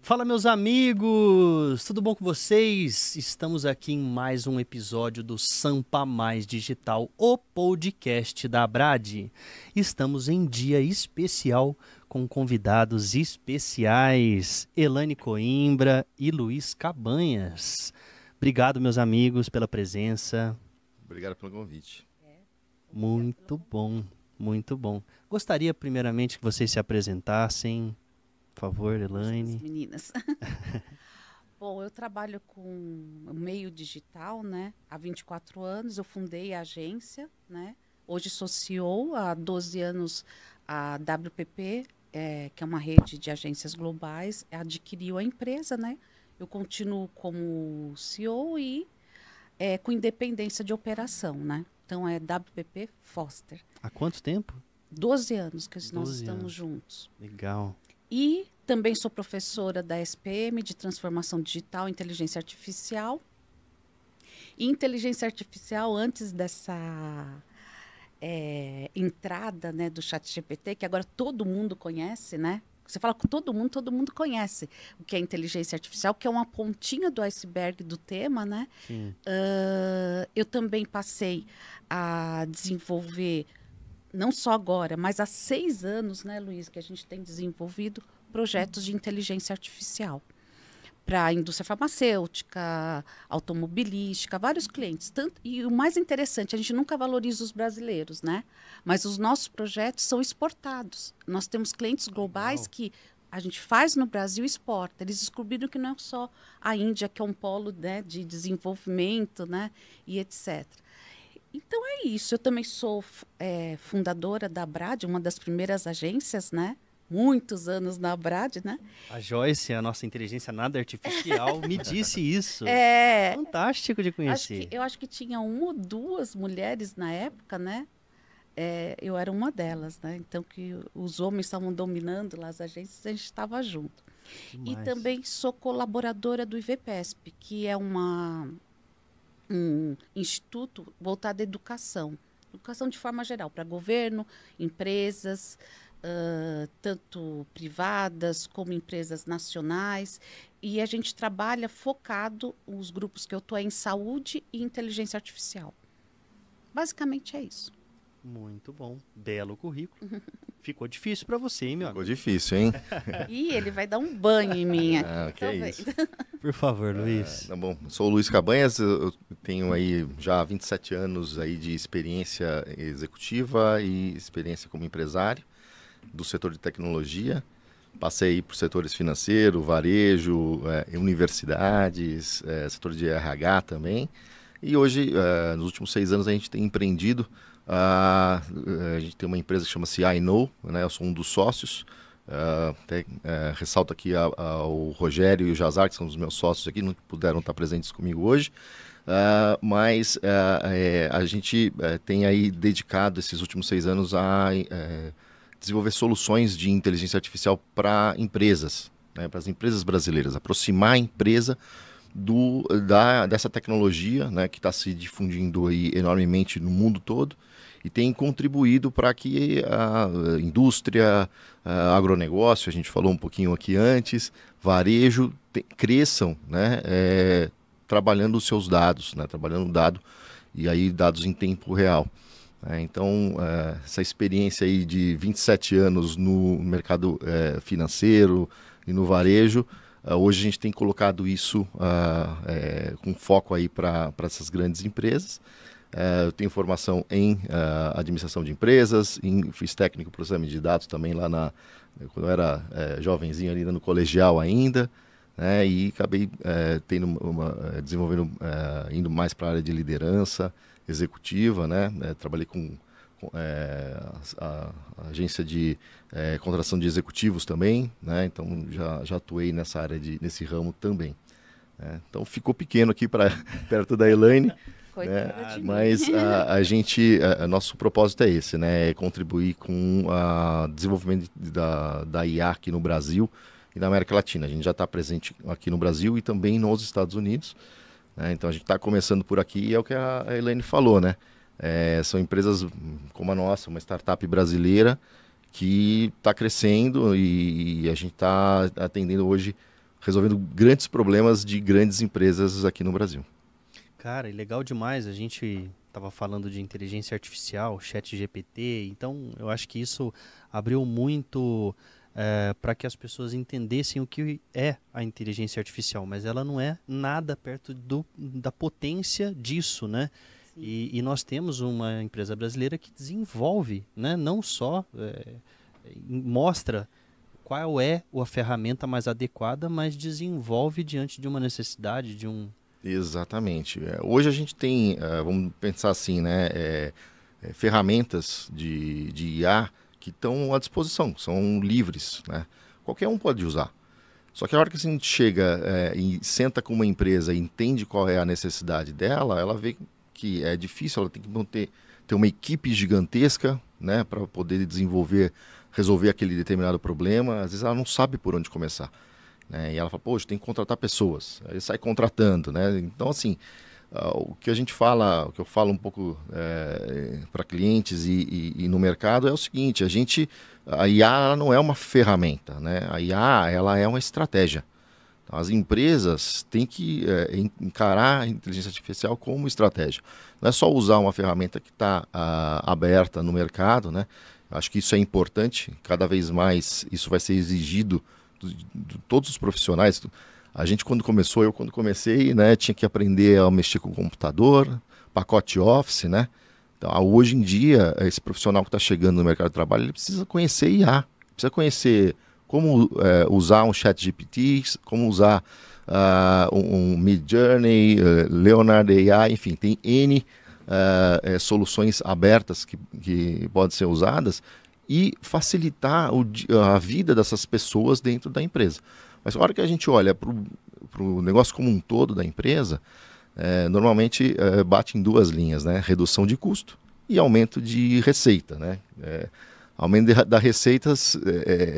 Fala, meus amigos! Tudo bom com vocês? Estamos aqui em mais um episódio do Sampa Mais Digital, o podcast da Abrad. Estamos em dia especial com convidados especiais, Elaine Coimbra e Luiz Cabanhas. Obrigado, meus amigos, pela presença. Obrigado pelo convite. Muito bom, muito bom. Gostaria primeiramente que vocês se apresentassem. Por favor, Elaine. Meninas. Bom, eu trabalho com o meio digital, né? Há 24 anos, eu fundei a agência, né? Hoje sou CEO, há 12 anos a WPP, que é uma rede de agências globais, adquiriu a empresa, né? Eu continuo como CEO e com independência de operação, né? Então é WPP Foster. Há quanto tempo? 12 anos que nós 12 estamos anos. juntos. Legal. E também sou professora da SPM de Transformação Digital e Inteligência Artificial. E inteligência artificial, antes dessa entrada, né, do ChatGPT, que agora todo mundo conhece, né? Você fala com todo mundo conhece o que é inteligência artificial, que é uma pontinha do iceberg do tema, né? Sim. Eu também passei a desenvolver, não só agora, mas há 6 anos, né, Luiz, que a gente tem desenvolvido projetos de inteligência artificial para a indústria farmacêutica, automobilística, vários clientes. E o mais interessante, a gente nunca valoriza os brasileiros, né? Mas os nossos projetos são exportados. Nós temos clientes globais Legal. que a gente faz no Brasil e exporta. Eles descobriram que não é só a Índia, que é um polo, né, de desenvolvimento, né, e etc. Então é isso. Eu também sou fundadora da Abrad, uma das primeiras agências, né? Muitos anos na Abrad, né? A Joyce, a nossa inteligência nada artificial, me disse isso. Fantástico de conhecer. Eu acho que tinha 1 ou 2 mulheres na época, né? Eu era uma delas, né? Então, que os homens estavam dominando lá as agências, a gente estava junto. Demais. E também sou colaboradora do IVPESP, que é um instituto voltado à educação. Educação de forma geral, para governo, empresas, tanto privadas como empresas nacionais. E a gente trabalha focado, os grupos que eu estou em saúde e inteligência artificial. Basicamente é isso. Muito bom. Belo currículo. Ficou difícil para você, hein, meu Ficou amigo? difícil, hein? E ele vai dar um banho em mim aqui. Ah, que é Tô isso. vendo. Por favor, Luiz. Tá bom, sou o Luiz Cabanhas, eu tenho aí já 27 anos aí de experiência executiva e experiência como empresário do setor de tecnologia. Passei aí por setores financeiro, varejo, universidades, setor de RH também. E hoje, nos últimos 6 anos, a gente tem empreendido. A gente tem uma empresa que chama-se iKnow, né? Eu sou um dos sócios. Ressalto aqui ao Rogério e o Jazar, que são os meus sócios aqui, não puderam estar presentes comigo hoje. Mas a gente tem aí dedicado esses últimos 6 anos a desenvolver soluções de inteligência artificial para empresas, né? Para as empresas brasileiras, aproximar a empresa dessa tecnologia, né, que está se difundindo aí enormemente no mundo todo e tem contribuído para que a indústria, agronegócio, a gente falou um pouquinho aqui antes, varejo, cresçam, né, trabalhando os seus dados, né, trabalhando dado e aí dados em tempo real. Então, essa experiência aí de 27 anos no mercado financeiro e no varejo, hoje a gente tem colocado isso com foco aí para essas grandes empresas. Eu tenho formação em administração de empresas, fiz técnico em processamento de dados também lá quando eu era jovenzinho ali no colegial ainda, né, e acabei desenvolvendo, indo mais para a área de liderança executiva, né, trabalhei com a agência de contratação de executivos também, né? Então já atuei nessa área nesse ramo também. Né? Então ficou pequeno aqui perto da Elaine, né? De mim. Mas nosso propósito é esse, né? É contribuir com o desenvolvimento da IA aqui no Brasil e na América Latina. A gente já está presente aqui no Brasil e também nos Estados Unidos, né? Então a gente está começando por aqui e é o que a Elaine falou, né? São empresas como a nossa, uma startup brasileira que está crescendo e a gente está atendendo hoje resolvendo grandes problemas de grandes empresas aqui no Brasil. Cara, e legal demais. A gente estava falando de inteligência artificial, ChatGPT, então eu acho que isso abriu muito para que as pessoas entendessem o que é a inteligência artificial, mas ela não é nada perto da potência disso, né? E nós temos uma empresa brasileira que desenvolve, né? Não só mostra qual é a ferramenta mais adequada, mas desenvolve diante de uma necessidade, de um... Exatamente. Hoje a gente tem, vamos pensar assim, né, ferramentas de IA que estão à disposição, são livres, né? Qualquer um pode usar. Só que a hora que a gente chega e senta com uma empresa e entende qual é a necessidade dela, ela vê que é difícil, ela tem que ter uma equipe gigantesca, né, para poder resolver aquele determinado problema. Às vezes ela não sabe por onde começar, né? E ela fala, poxa, tem que contratar pessoas. Aí sai contratando, né? Então, assim, o que eu falo um pouco para clientes e no mercado é o seguinte: a IA ela não é uma ferramenta, né? A IA ela é uma estratégia. Então, as empresas têm que encarar a inteligência artificial como estratégia. Não é só usar uma ferramenta que está aberta no mercado, né? Acho que isso é importante. Cada vez mais isso vai ser exigido de todos os profissionais. A gente quando comecei, né, tinha que aprender a mexer com o computador, pacote Office, né? Então, hoje em dia, esse profissional que está chegando no mercado de trabalho, ele precisa conhecer IA, precisa conhecer como usar um ChatGPT, como usar um Midjourney, Leonard AI, enfim, tem N soluções abertas que podem ser usadas e facilitar a vida dessas pessoas dentro da empresa. Mas na hora que a gente olha para o negócio como um todo da empresa, normalmente bate em duas linhas, né? Redução de custo e aumento de receita, né? Aumento da receitas...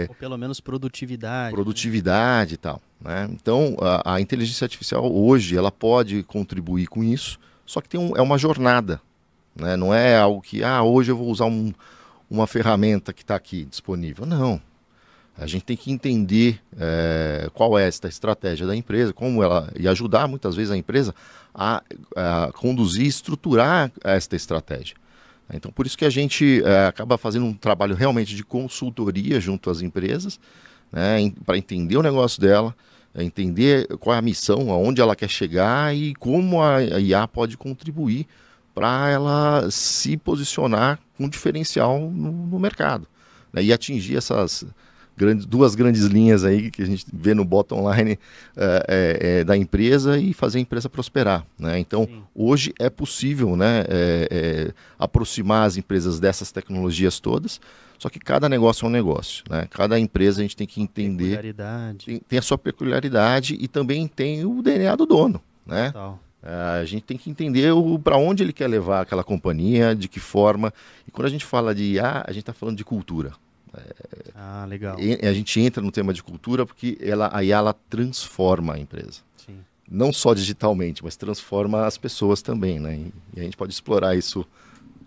ou pelo menos produtividade. Produtividade, né? E tal, né? Então, a inteligência artificial hoje, ela pode contribuir com isso, só que é uma jornada, né? Não é algo que, hoje eu vou usar uma ferramenta que está aqui disponível. Não. A gente tem que entender qual é esta estratégia da empresa, e ajudar muitas vezes a empresa a conduzir e estruturar esta estratégia. Então, por isso que a gente acaba fazendo um trabalho realmente de consultoria junto às empresas, né, para entender o negócio dela, entender qual é a missão, aonde ela quer chegar e como a IA pode contribuir para ela se posicionar com diferencial no mercado, né, e atingir essas duas grandes linhas aí que a gente vê no bottom line da empresa e fazer a empresa prosperar, né? Então, sim, hoje é possível, né, aproximar as empresas dessas tecnologias todas, só que cada negócio é um negócio, né? Cada empresa a gente tem que entender, tem a sua peculiaridade e também tem o DNA do dono, né? A gente tem que entender para onde ele quer levar aquela companhia, de que forma. E quando a gente fala de IA, a gente está falando de cultura. Legal. A gente entra no tema de cultura porque a IA ela transforma a empresa. Sim. Não só digitalmente, mas transforma as pessoas também, né? E a gente pode explorar isso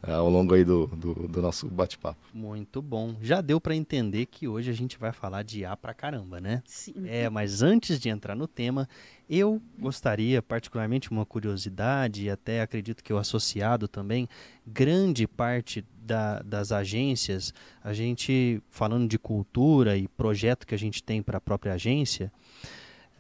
ao longo aí do nosso bate-papo. Muito bom. Já deu para entender que hoje a gente vai falar de IA pra caramba, né? Sim. Mas antes de entrar no tema, eu gostaria, particularmente uma curiosidade, e até acredito que o associado também, grande parte das agências, a gente falando de cultura e projeto que a gente tem para a própria agência,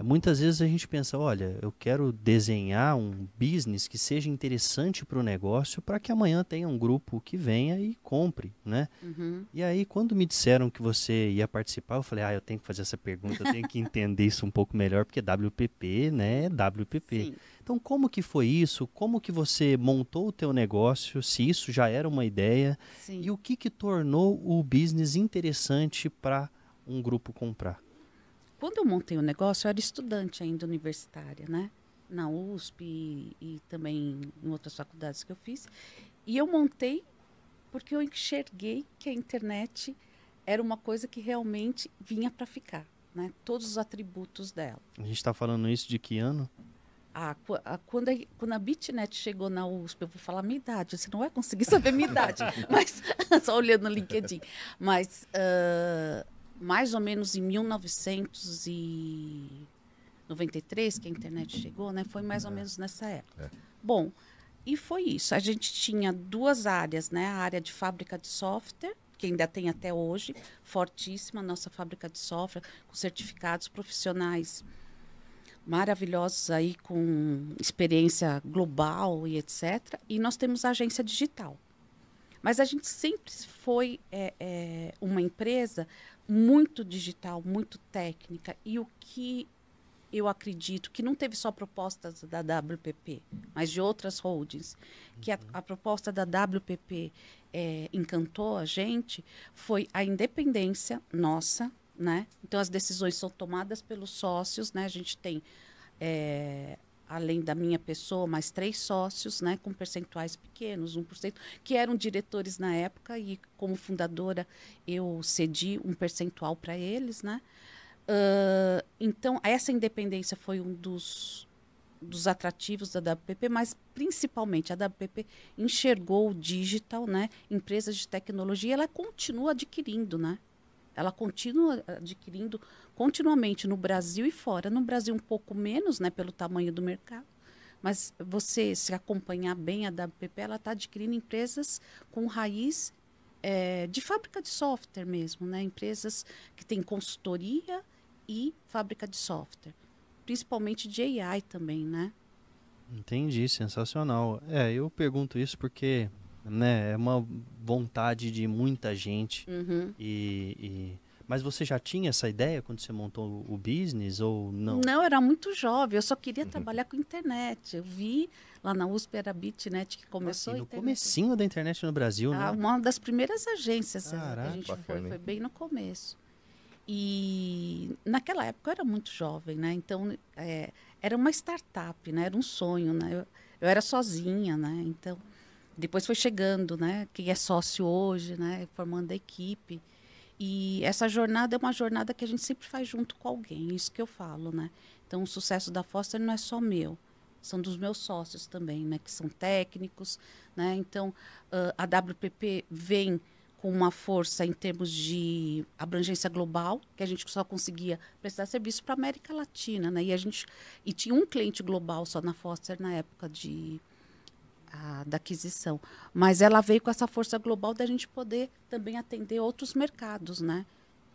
muitas vezes a gente pensa, olha, eu quero desenhar um business que seja interessante para o negócio para que amanhã tenha um grupo que venha e compre, né? Uhum. E aí, quando me disseram que você ia participar, eu falei, eu tenho que fazer essa pergunta, eu tenho que entender isso um pouco melhor, porque WPP, né, é WPP. Sim. Então, como que foi isso? Como que você montou o teu negócio? Se isso já era uma ideia? Sim. E o que tornou o business interessante para um grupo comprar? Quando eu montei o negócio, eu era estudante ainda universitária, né? Na USP e também em outras faculdades que eu fiz. E eu montei porque eu enxerguei que a internet era uma coisa que realmente vinha para ficar, né? Todos os atributos dela. A gente está falando isso de que ano? Quando a BitNet chegou na USP, eu vou falar a minha idade, você não vai conseguir saber a minha idade, mas só olhando no LinkedIn. Mas mais ou menos em 1990 93, que a internet chegou, né? Foi mais ou menos nessa época. É. Bom, e foi isso. A gente tinha duas áreas, né? A área de fábrica de software, que ainda tem até hoje, fortíssima, nossa fábrica de software, com certificados profissionais maravilhosos aí, com experiência global e etc. E nós temos a agência digital. Mas a gente sempre foi uma empresa muito digital, muito técnica. E o que eu acredito que não teve só propostas da WPP, mas de outras holdings, que a proposta da WPP encantou a gente, foi a independência nossa, né? Então, as decisões são tomadas pelos sócios, né? A gente tem, além da minha pessoa, mais 3 sócios, né? Com percentuais pequenos, 1%, que eram diretores na época, e como fundadora eu cedi um percentual para eles, né? Então, essa independência foi um dos atrativos da WPP, mas principalmente a WPP enxergou o digital, né? Empresas de tecnologia, ela continua adquirindo, né? Ela continua adquirindo continuamente no Brasil e fora. No Brasil um pouco menos, né? Pelo tamanho do mercado. Mas você, se acompanhar bem a WPP, ela está adquirindo empresas com raiz de fábrica de software mesmo, né? Empresas que têm consultoria e fábrica de software, principalmente de AI também, né? Entendi, sensacional. Eu pergunto isso porque, né, é uma vontade de muita gente. Uhum. Mas você já tinha essa ideia quando você montou o business ou não? Não, eu era muito jovem, eu só queria trabalhar com internet. Eu vi lá na USP, era a Bitnet que começou. No comecinho da internet no Brasil, né? Uma das primeiras agências que a gente bacana, foi bem no começo. E naquela época eu era muito jovem, né? Então era uma startup, né? Era um sonho, né? Eu era sozinha, né? Então depois foi chegando, né? Quem é sócio hoje, né? Formando a equipe. E essa jornada é uma jornada que a gente sempre faz junto com alguém, isso que eu falo, né? Então o sucesso da Foster não é só meu, são dos meus sócios também, né? Que são técnicos, né? Então a WPP vem com uma força em termos de abrangência global, que a gente só conseguia prestar serviço para a América Latina, né? E tinha um cliente global só na Foster na época da aquisição. Mas ela veio com essa força global da gente poder também atender outros mercados, né?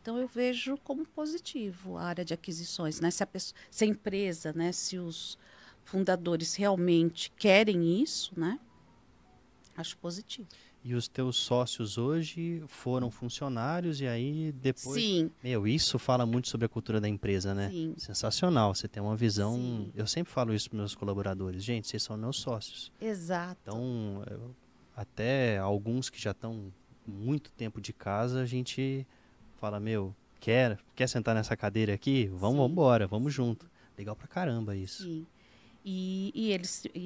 Então, eu vejo como positivo a área de aquisições, né? Se a empresa, né? Se os fundadores realmente querem isso, né? Acho positivo. E os teus sócios hoje foram funcionários e aí depois... Sim. Isso fala muito sobre a cultura da empresa, né? Sim. Sensacional, você tem uma visão... Sim. Eu sempre falo isso para meus colaboradores. Gente, vocês são meus sócios. Exato. Então, até alguns que já estão muito tempo de casa, a gente fala, quer sentar nessa cadeira aqui? Vamos embora, vamos junto. Legal pra caramba isso. Sim. E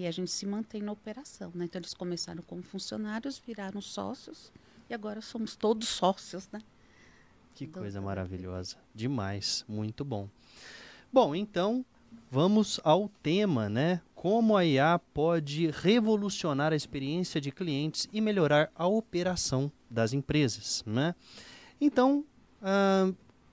a gente se mantém na operação, né? Então, eles começaram como funcionários, viraram sócios e agora somos todos sócios, né? Que coisa maravilhosa. Demais. Muito bom. Bom, então, vamos ao tema, né? Como a IA pode revolucionar a experiência de clientes e melhorar a operação das empresas, né? Então,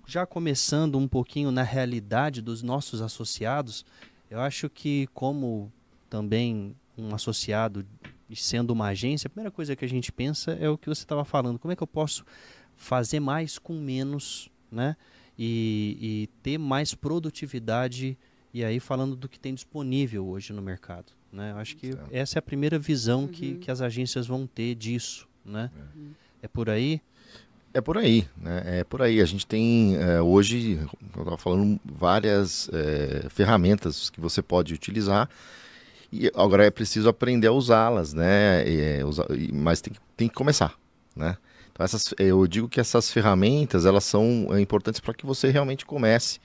já começando um pouquinho na realidade dos nossos associados, eu acho que como também um associado e sendo uma agência, a primeira coisa que a gente pensa é o que você estava falando. Como é que eu posso fazer mais com menos, né? E ter mais produtividade, e aí falando do que tem disponível hoje no mercado, né? Eu acho que essa é a primeira visão que as agências vão ter disso, né? É por aí? É por aí, né? É por aí. A gente tem hoje, eu estava falando, várias ferramentas que você pode utilizar, e agora é preciso aprender a usá-las, né? Mas tem que começar, né? Então eu digo que essas ferramentas, elas são importantes para que você realmente comece,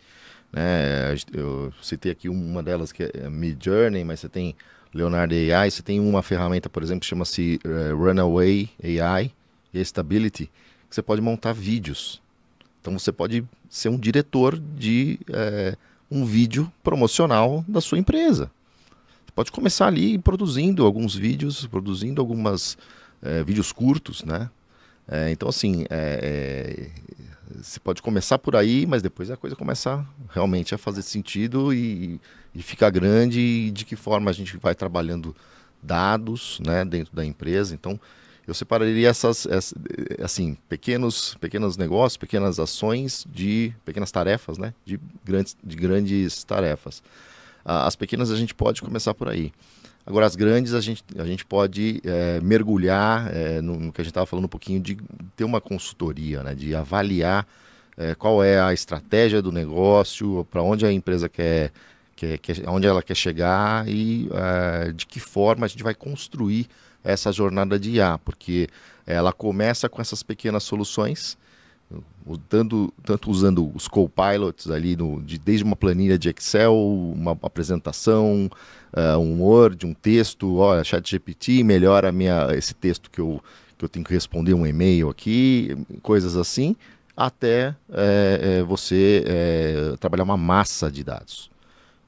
né? Eu citei aqui uma delas que é Midjourney, mas você tem Leonardo AI, você tem uma ferramenta, por exemplo, que chama-se Runway AI e Stability, que você pode montar vídeos. Então você pode ser um diretor de um vídeo promocional da sua empresa. Você pode começar ali produzindo alguns vídeos, produzindo vídeos curtos, né? Então, assim, você pode começar por aí, mas depois a coisa começa realmente a fazer sentido e ficar grande, e de que forma a gente vai trabalhando dados, né, dentro da empresa. Então, eu separaria assim, pequenos negócios, pequenas ações, pequenas tarefas, né, de grandes tarefas. As pequenas a gente pode começar por aí. Agora, as grandes, a gente pode mergulhar no que a gente estava falando um pouquinho, de ter uma consultoria, né, de avaliar qual é a estratégia do negócio, para onde a empresa onde ela quer chegar e de que forma a gente vai construir essa jornada de IA, porque ela começa com essas pequenas soluções, tanto usando os copilots ali, desde uma planilha de Excel, uma apresentação, um Word, um texto, olha, ChatGPT melhora esse texto que eu tenho que responder um e-mail aqui, coisas assim, até você trabalhar uma massa de dados.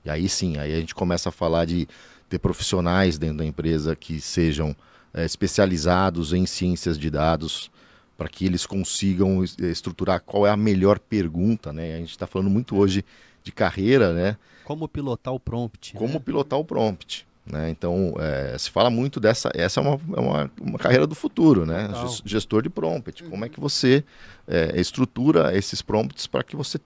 E aí sim, aí a gente começa a falar de ter profissionais dentro da empresa que sejam especializados em ciências de dados, para que eles consigam estruturar qual é a melhor pergunta, né? A gente está falando muito hoje de carreira, né? Como pilotar o prompt. Como pilotar o prompt, né? Então, se fala muito essa é uma carreira do futuro, né? Gestor de prompt. Como é que você estrutura esses prompts para que você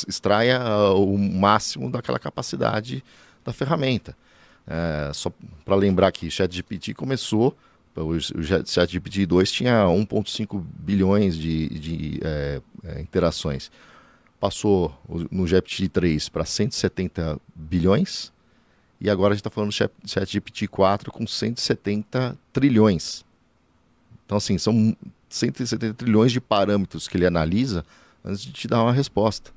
extraia o máximo daquela capacidade da ferramenta? Só para lembrar que o ChatGPT começou, o ChatGPT 2 tinha 1,5 bilhões de interações. Passou no GPT 3 para 170 bilhões e agora a gente está falando do ChatGPT 4 com 170 trilhões. Então, assim, são 170 trilhões de parâmetros que ele analisa antes de te dar uma resposta.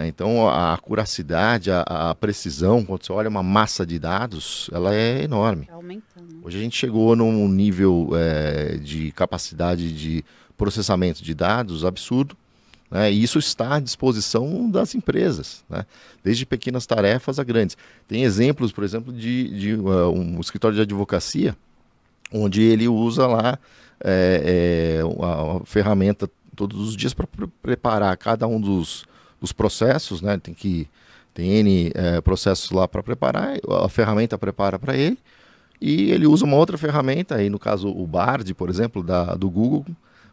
Então, a acuracidade, a precisão, quando você olha uma massa de dados, ela é enorme. Aumentando. Hoje a gente chegou num nível de capacidade de processamento de dados absurdo, né? E isso está à disposição das empresas, né? Desde pequenas tarefas a grandes. Tem exemplos, por exemplo, de um escritório de advocacia, onde ele usa lá a ferramenta todos os dias para preparar cada um dos processos, né? Tem N processos lá para preparar, a ferramenta prepara para ele, e ele usa uma outra ferramenta, aí no caso o Bard, por exemplo, do Google,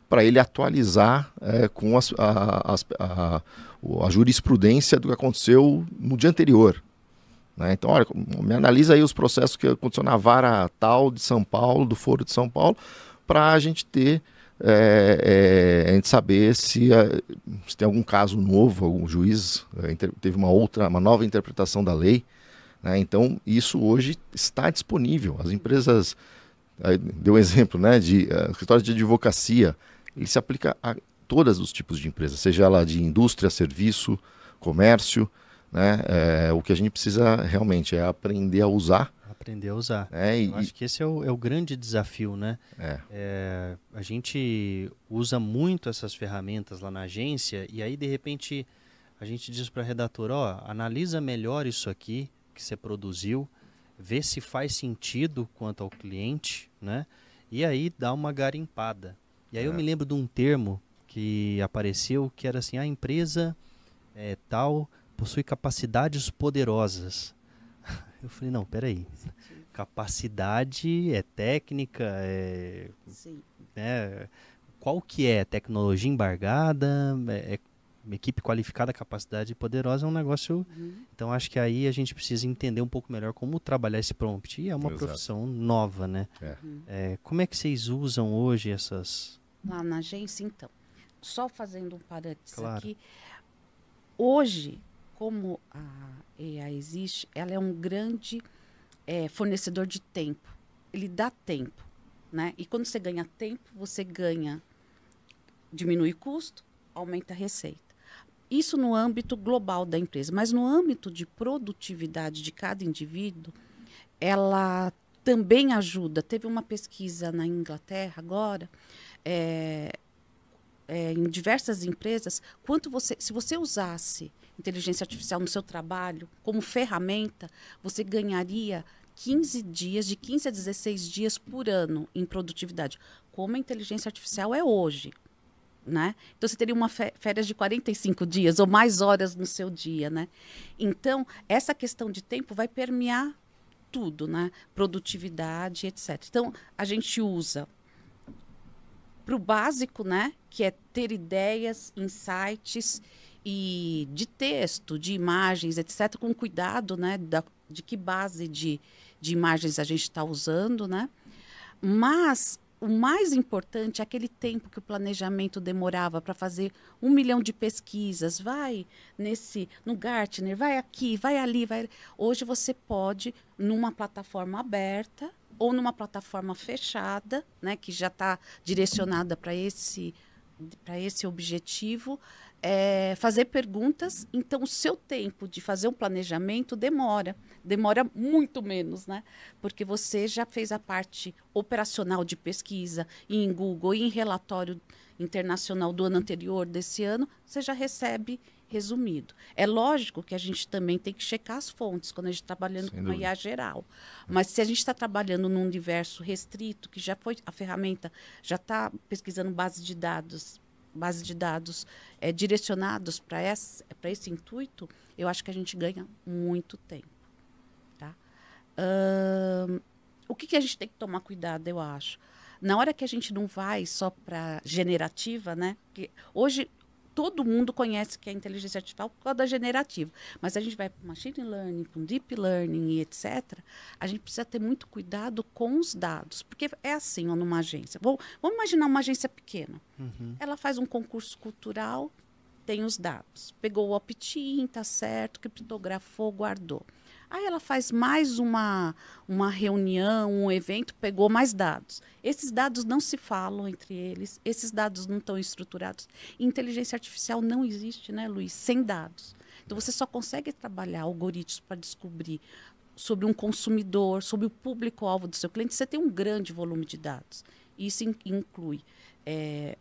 para ele atualizar com a jurisprudência do que aconteceu no dia anterior. Né? Então, olha, me analisa aí os processos que aconteceu na vara tal de São Paulo, do Foro de São Paulo, para a gente a gente saber se tem algum caso novo, algum juiz teve uma nova interpretação da lei, né? Então, isso hoje está disponível. As empresas, deu um exemplo, né, de escritórios de advocacia, ele se aplica a todos os tipos de empresas, seja ela de indústria, serviço, comércio, né? O que a gente precisa realmente é aprender a usar. Aprender a usar. Eu acho que esse é o grande desafio, né? A gente usa muito essas ferramentas lá na agência e aí, de repente, a gente diz para a redatora, analisa melhor isso aqui que você produziu, vê se faz sentido quanto ao cliente, né? E aí dá uma garimpada. E aí eu me lembro de um termo que apareceu que era assim, a empresa tal possui capacidades poderosas. Eu falei, não, peraí, capacidade é técnica, né? Qual que é? Tecnologia embargada, equipe qualificada, capacidade poderosa, é um negócio... Então, acho que aí a gente precisa entender um pouco melhor como trabalhar esse prompt. E é uma profissão nova, né? Como é que vocês usam hoje essas... Lá na agência, então, só fazendo um parênteses aqui, hoje, como a AI existe, ela é um grande fornecedor de tempo. Ele dá tempo, né? E quando você ganha tempo, você diminui custo, aumenta a receita. Isso no âmbito global da empresa, mas no âmbito de produtividade de cada indivíduo, ela também ajuda. Teve uma pesquisa na Inglaterra agora, em diversas empresas, se você usasse inteligência artificial no seu trabalho como ferramenta, você ganharia 15 dias, de 15 a 16 dias por ano em produtividade, como a inteligência artificial é hoje. Né? Então, você teria uma férias de 45 dias ou mais horas no seu dia. Né? Então, essa questão de tempo vai permear tudo, né? Produtividade, etc. Então, a gente usa para o básico, né? Que é ter ideias, insights e de texto, de imagens, etc., com cuidado, né? De que base de imagens a gente está usando, né? Mas o mais importante é aquele tempo que o planejamento demorava para fazer 1 milhão de pesquisas. Vai no Gartner, vai aqui, vai ali, vai. Hoje você pode, numa plataforma aberta ou numa plataforma fechada, né, que já está direcionada para esse objetivo, fazer perguntas. Então, o seu tempo de fazer um planejamento demora muito menos, né? Porque você já fez a parte operacional de pesquisa em Google, em relatório internacional do ano anterior, desse ano, você já recebe resumido. É lógico que a gente também tem que checar as fontes quando a gente está trabalhando com uma IA geral. Mas se a gente está trabalhando num universo restrito, que já foi, a ferramenta já está pesquisando base de dados direcionados para esse intuito, eu acho que a gente ganha muito tempo. Tá? O que a gente tem que tomar cuidado, eu acho? Na hora que a gente não vai só para generativa, né? Porque hoje todo mundo conhece que é inteligência artificial por causa da generativa, mas a gente vai para machine learning, para deep learning e etc., a gente precisa ter muito cuidado com os dados, porque é assim, ó, numa agência. Vamos imaginar uma agência pequena. Ela faz um concurso cultural, tem os dados. Pegou o opt-in, tá certo, criptografou, guardou. Aí ela faz mais uma reunião, um evento, pegou mais dados. Esses dados não se falam entre eles, esses dados não estão estruturados. Inteligência artificial não existe, né, Luiz, sem dados. Então, você só consegue trabalhar algoritmos para descobrir sobre um consumidor, sobre o público-alvo do seu cliente, você tem um grande volume de dados. Isso inclui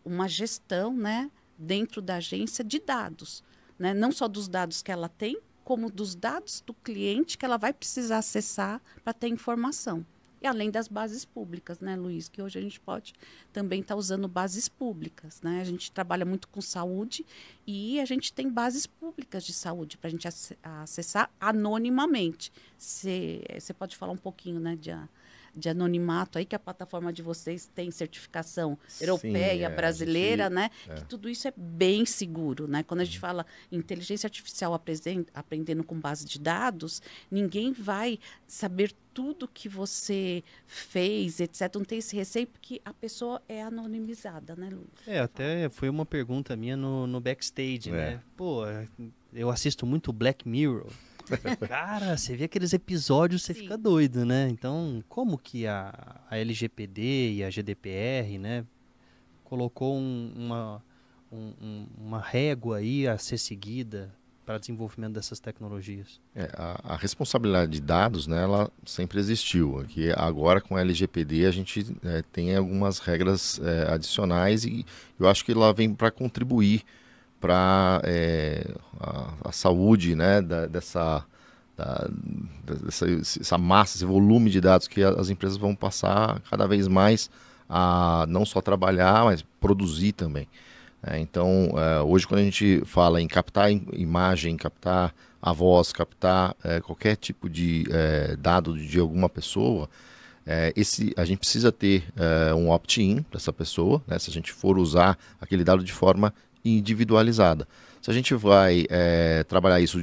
uma gestão, né, dentro da agência de dados, né? Não só dos dados que ela tem, como dos dados do cliente que ela vai precisar acessar para ter informação. E além das bases públicas, né, Luiz? Que hoje a gente pode também estar usando bases públicas, né? A gente trabalha muito com saúde e a gente tem bases públicas de saúde para a gente acessar anonimamente. Você pode falar um pouquinho, né, de anonimato aí, que a plataforma de vocês tem certificação europeia, brasileira, né? Que tudo isso é bem seguro, né? Quando a gente fala inteligência artificial aprendendo com base de dados, ninguém vai saber tudo que você fez, etc. Não tem esse receio, porque a pessoa é anonimizada, né, Luiz? Até foi uma pergunta minha no backstage, né? Pô, eu assisto muito Black Mirror. Cara, você vê aqueles episódios, você fica doido, né? Então, como que a LGPD e a GDPR, né, colocou uma régua aí a ser seguida para desenvolvimento dessas tecnologias? A responsabilidade de dados, né, ela sempre existiu. Aqui, agora, com a LGPD, a gente tem algumas regras adicionais e eu acho que ela vem para contribuir para a saúde, né, dessa massa, esse volume de dados que as empresas vão passar cada vez mais a não só trabalhar, mas produzir também. Então, hoje quando a gente fala em captar imagem, captar a voz, captar qualquer tipo de dado de alguma pessoa, a gente precisa ter um opt-in dessa pessoa, né, se a gente for usar aquele dado de forma individualizada. Se a gente vai trabalhar isso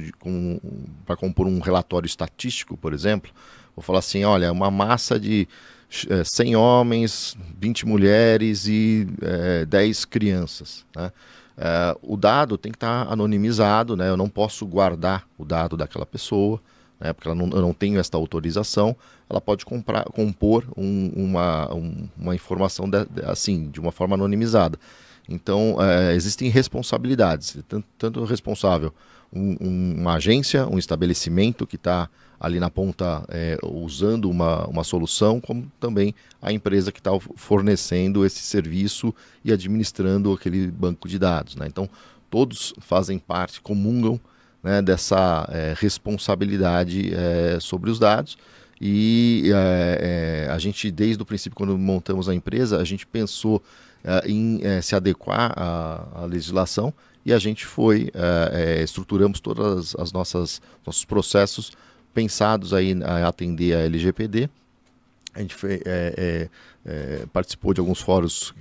para compor um relatório estatístico, por exemplo, vou falar assim, olha, uma massa de 100 homens, 20 mulheres e 10 crianças, né? O dado tem que estar anonimizado, né? Eu não posso guardar o dado daquela pessoa, né? Porque eu não tenho esta autorização. Ela pode compor uma informação assim, de uma forma anonimizada. Então, existem responsabilidades, tanto o responsável, uma agência, um estabelecimento que está ali na ponta usando uma solução, como também a empresa que está fornecendo esse serviço e administrando aquele banco de dados, né? Então, todos fazem parte, comungam, né, dessa responsabilidade sobre os dados. E a gente, desde o princípio, quando montamos a empresa, a gente pensou em se adequar à legislação e a gente estruturamos todas as nossos processos pensados aí a atender a LGPD. A gente participou de alguns fóruns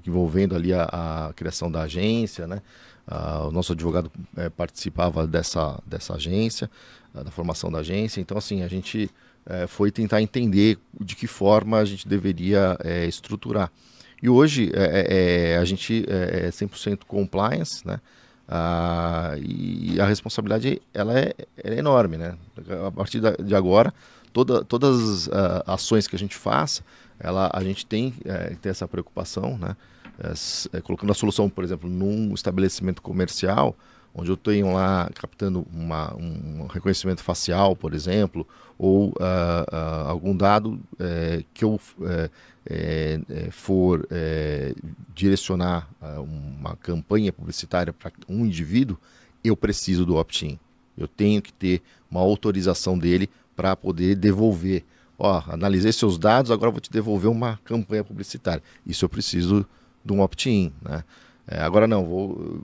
envolvendo ali a criação da agência, né? O nosso advogado participava dessa agência, da formação da agência. Então, assim, a gente foi tentar entender de que forma a gente deveria estruturar. E hoje a gente é 100% compliance, né? E a responsabilidade ela é enorme, né? A partir de agora, todas as ações que a gente faça, a gente tem que ter essa preocupação, né? Colocando a solução, por exemplo, num estabelecimento comercial, onde eu tenho lá captando um reconhecimento facial, por exemplo, ou algum dado que eu for direcionar uma campanha publicitária para um indivíduo, eu preciso do opt-in. Eu tenho que ter uma autorização dele para poder devolver. Analisei seus dados, agora vou te devolver uma campanha publicitária. Isso eu preciso de um opt-in, né? Agora não,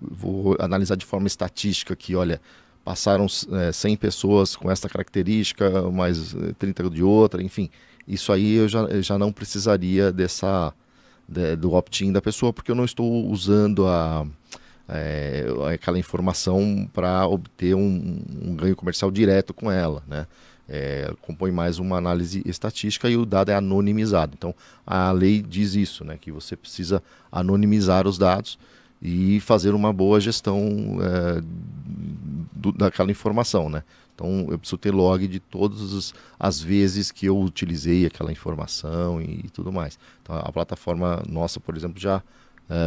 vou analisar de forma estatística aqui, olha, passaram 100 pessoas com essa característica, mais 30 de outra, enfim. Isso aí eu já não precisaria do opt-in da pessoa, porque eu não estou usando aquela informação para obter um ganho comercial direto com ela, né? Compõe mais uma análise estatística e o dado é anonimizado. Então, a lei diz isso, né? Que você precisa anonimizar os dados e fazer uma boa gestão daquela informação, né? Então, eu preciso ter log de todas as vezes que eu utilizei aquela informação e tudo mais. Então, a plataforma nossa, por exemplo, já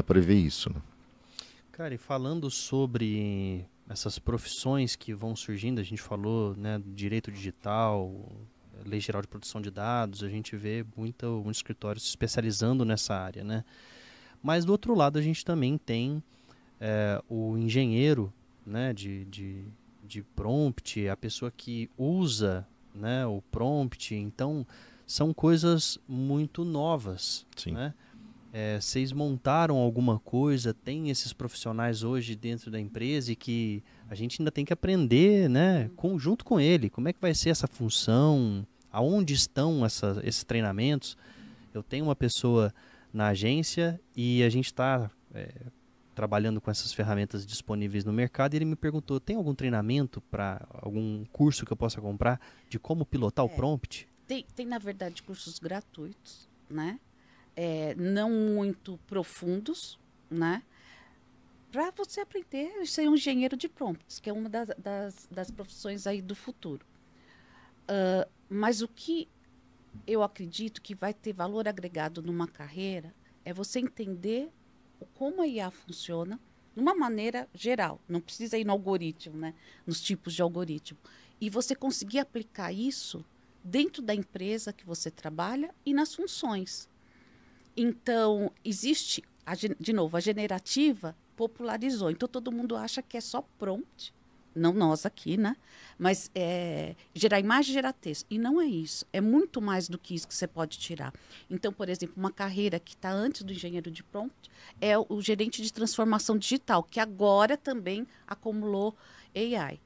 prevê isso, né? Cara, e falando sobre essas profissões que vão surgindo, a gente falou, né, do direito digital, lei geral de proteção de dados, a gente vê muitos escritórios se especializando nessa área, né? Mas do outro lado a gente também tem o engenheiro, né, de prompt, a pessoa que usa, né, o prompt. Então são coisas muito novas. Sim. Né? Vocês montaram alguma coisa, tem esses profissionais hoje dentro da empresa e que a gente ainda tem que aprender, né, junto com ele, como é que vai ser essa função, aonde estão esses treinamentos. Eu tenho uma pessoa na agência e a gente está trabalhando com essas ferramentas disponíveis no mercado e ele me perguntou, tem algum treinamento para algum curso que eu possa comprar de como pilotar o prompt? Tem, na verdade, cursos gratuitos, né? Não muito profundos, né? Para você aprender a ser um engenheiro de prompts, que é uma das profissões aí do futuro. Mas o que eu acredito que vai ter valor agregado numa carreira é você entender como a IA funciona de uma maneira geral. Não precisa ir no algoritmo, né? Nos tipos de algoritmo. E você conseguir aplicar isso dentro da empresa que você trabalha e nas funções. Então, existe, de novo, a generativa popularizou. Então, todo mundo acha que é só prompt, não nós aqui, né? Mas gerar imagem, gerar texto. E não é isso. É muito mais do que isso que você pode tirar. Então, por exemplo, uma carreira que está antes do engenheiro de prompt é o gerente de transformação digital, que agora também acumulou AI.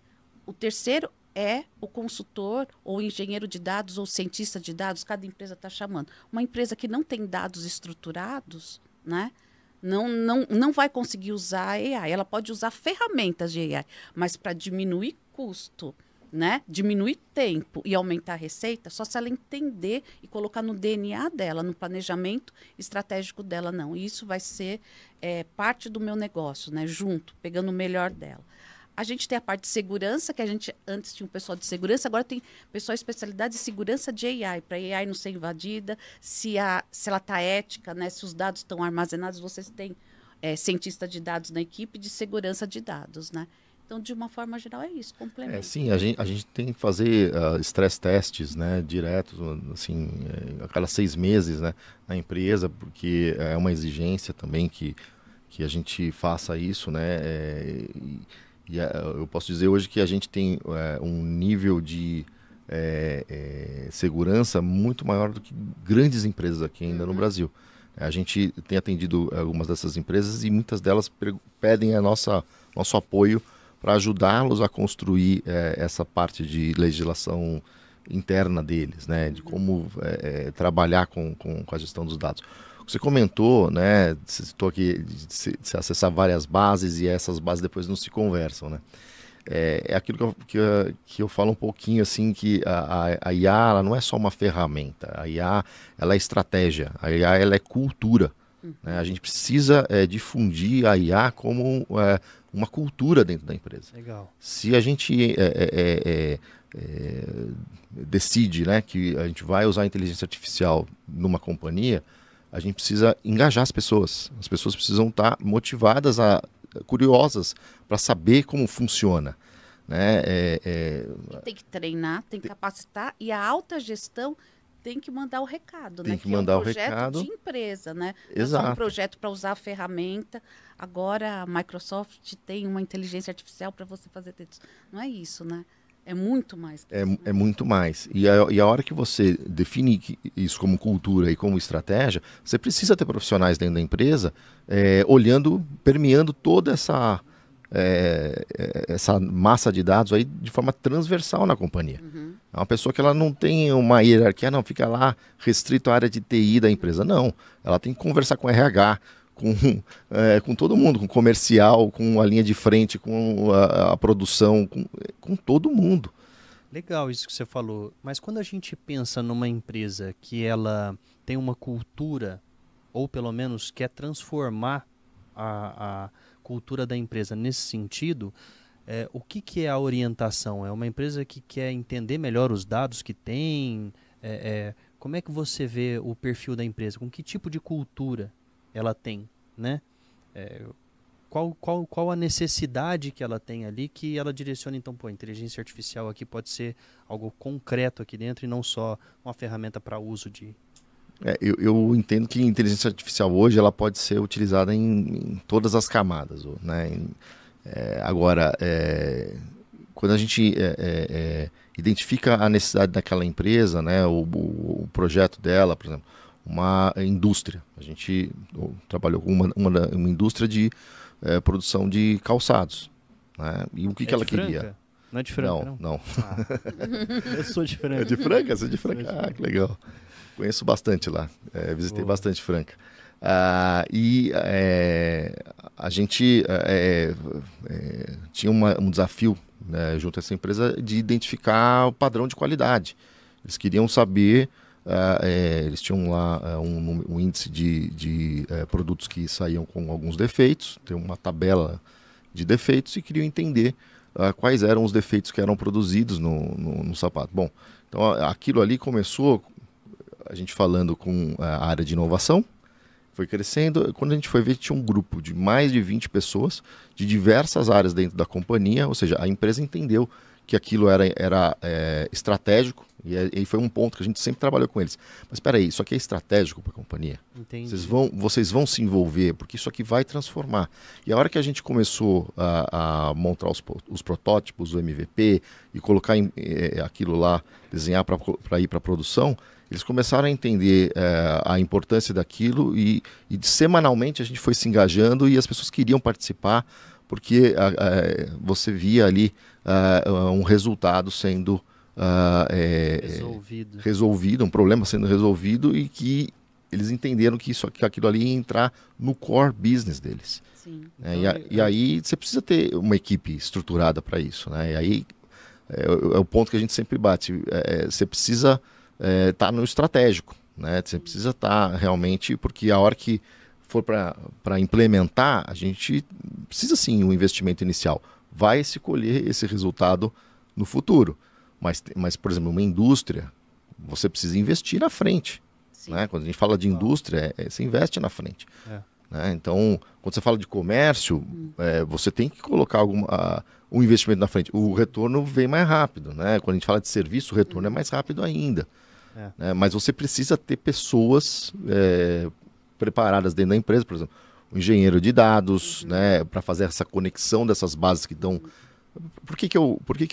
O terceiro é o consultor, ou engenheiro de dados, ou cientista de dados, cada empresa está chamando. Uma empresa que não tem dados estruturados, né, não vai conseguir usar a AI. Ela pode usar ferramentas de AI, mas para diminuir custo, né, diminuir tempo e aumentar a receita, só se ela entender e colocar no DNA dela, no planejamento estratégico dela, não. Isso vai ser parte do meu negócio, né, junto, pegando o melhor dela. A gente tem a parte de segurança, que a gente antes tinha um pessoal de segurança, agora tem pessoal especialidade de segurança de AI, para a AI não ser invadida, se ela está ética, né, se os dados estão armazenados, vocês têm cientista de dados na equipe de segurança de dados, né? Então, de uma forma geral, é isso, complemento. Sim, a gente tem que fazer stress tests, né, direto, assim, a cada 6 meses, né, na empresa, porque é uma exigência também que a gente faça isso, né, eu posso dizer hoje que a gente tem um nível de segurança muito maior do que grandes empresas aqui ainda no Brasil. A gente tem atendido algumas dessas empresas e muitas delas pedem nosso apoio para ajudá-los a construir essa parte de legislação interna deles, né, de como trabalhar com a gestão dos dados. Você comentou, né, você citou aqui de se acessar várias bases e essas bases depois não se conversam, né? É aquilo que eu falo um pouquinho, assim, que a IA ela não é só uma ferramenta, a IA ela é estratégia, a IA ela é cultura. Né? A gente precisa difundir a IA como uma cultura dentro da empresa. Legal. Se a gente decide, né, que a gente vai usar a inteligência artificial numa companhia, a gente precisa engajar as pessoas. As pessoas precisam estar motivadas, curiosas, para saber como funciona. Né? Tem que treinar, tem que capacitar, e a alta gestão tem que mandar o recado, tem né? que mandar é um o projeto recado de empresa, né? Exato. É só um projeto para usar a ferramenta. Agora a Microsoft tem uma inteligência artificial para você fazer isso. Não é isso, né? É muito mais. Que isso, né? É muito mais. E a hora que você define isso como cultura e como estratégia, você precisa ter profissionais dentro da empresa olhando, permeando toda essa massa de dados aí de forma transversal na companhia. É uma pessoa que ela não tem uma hierarquia, não, fica lá restrito à área de TI da empresa. Não, ela tem que conversar com RH, com todo mundo, com o comercial, com a linha de frente, com a produção, com todo mundo. Legal isso que você falou, mas quando a gente pensa numa empresa que ela tem uma cultura, ou pelo menos quer transformar a cultura da empresa nesse sentido, o que é a orientação? É uma empresa que quer entender melhor os dados que tem? Como é que você vê o perfil da empresa? Com que tipo de cultura ela tem, né? Qual a necessidade que ela tem ali que ela direciona, então, a inteligência artificial aqui pode ser algo concreto aqui dentro e não só uma ferramenta para uso de... Eu entendo que a inteligência artificial hoje ela pode ser utilizada em todas as camadas, né? Agora, quando a gente identifica a necessidade daquela empresa, né, o projeto dela, por exemplo, uma indústria. A gente trabalhou com uma indústria de produção de calçados. Né? E o que ela queria? Franca? Não é de Franca, não? Não. Eu sou de Franca. É de Franca? Você é de Franca? Ah, que legal. Conheço bastante lá. Visitei bastante Franca. A gente tinha um desafio, né, junto a essa empresa de identificar o padrão de qualidade. Eles queriam saber... eles tinham lá um índice de produtos que saíam com alguns defeitos, tem uma tabela de defeitos e queriam entender quais eram os defeitos que eram produzidos no sapato. Bom, então aquilo ali começou, a gente falando com a área de inovação, foi crescendo. Quando a gente foi ver, tinha um grupo de mais de 20 pessoas de diversas áreas dentro da companhia, ou seja, a empresa entendeu que aquilo era estratégico, e foi um ponto que a gente sempre trabalhou com eles. Mas espera aí, isso aqui é estratégico para a companhia? Entendi. Vocês vão se envolver, porque isso aqui vai transformar. E a hora que a gente começou a montar os protótipos, o MVP, e colocar aquilo lá, desenhar para ir para a produção, eles começaram a entender a importância daquilo e semanalmente a gente foi se engajando e as pessoas queriam participar, porque você via ali um resultado sendo resolvido, um problema sendo resolvido e que eles entenderam que aquilo ali ia entrar no core business deles. Sim. E aí você precisa ter uma equipe estruturada para isso. Né? E aí é o ponto que a gente sempre bate. Você precisa estar no estratégico. Né? Você precisa estar realmente, porque a hora que for para implementar, a gente precisa sim um investimento inicial. Vai se colher esse resultado no futuro. Mas, por exemplo, uma indústria, você precisa investir na frente. Né? Quando a gente fala de indústria, você investe na frente. Né? Então, quando você fala de comércio, você tem que colocar um investimento na frente. O retorno vem mais rápido. Né? Quando a gente fala de serviço, o retorno é mais rápido ainda. Né? Mas você precisa ter pessoas preparadas dentro da empresa, por exemplo, um engenheiro de dados, né, para fazer essa conexão dessas bases que estão Por que que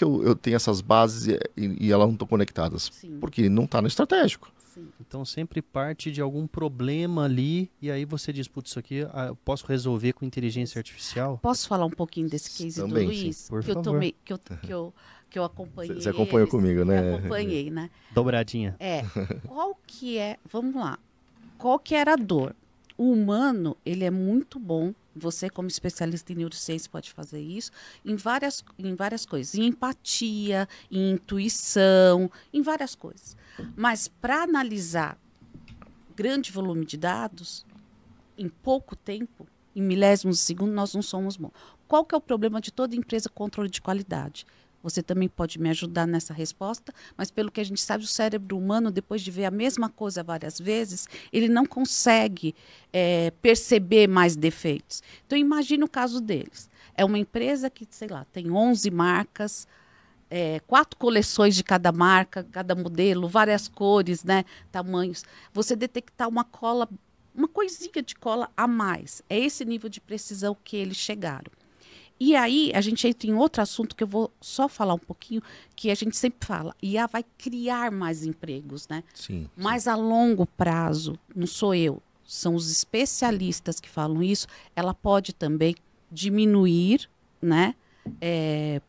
eu tenho essas bases e elas não estão conectadas? Sim. Porque não está no estratégico. Sim. Então sempre parte de algum problema ali e aí você diz, putz, isso aqui eu posso resolver com inteligência artificial? Posso falar um pouquinho desse case Também, do Luiz? por que eu favor. tomei, que eu acompanhei. Você acompanhou eles, comigo, né? Acompanhei, né? Dobradinha. Qual que é, vamos lá, qual que era a dor? O humano, ele é muito bom, você como especialista em neurociência pode fazer isso, em várias coisas, em empatia, em intuição, em várias coisas. Mas para analisar grande volume de dados, em pouco tempo, em milésimos de segundo, nós não somos bons. Qual que é o problema de toda empresa com controle de qualidade? Você também pode me ajudar nessa resposta, mas pelo que a gente sabe, o cérebro humano, depois de ver a mesma coisa várias vezes, ele não consegue perceber mais defeitos. Então, imagine o caso deles. É uma empresa que, sei lá, tem 11 marcas, 4 coleções de cada marca, cada modelo, várias cores, né, tamanhos. Você detectar uma cola, uma coisinha de cola a mais. É esse nível de precisão que eles chegaram. E aí, a gente entra em outro assunto que eu vou só falar um pouquinho, que a gente sempre fala, IA vai criar mais empregos, né? Sim. Mas a longo prazo, não sou eu, são os especialistas que falam isso, ela pode também diminuir, né?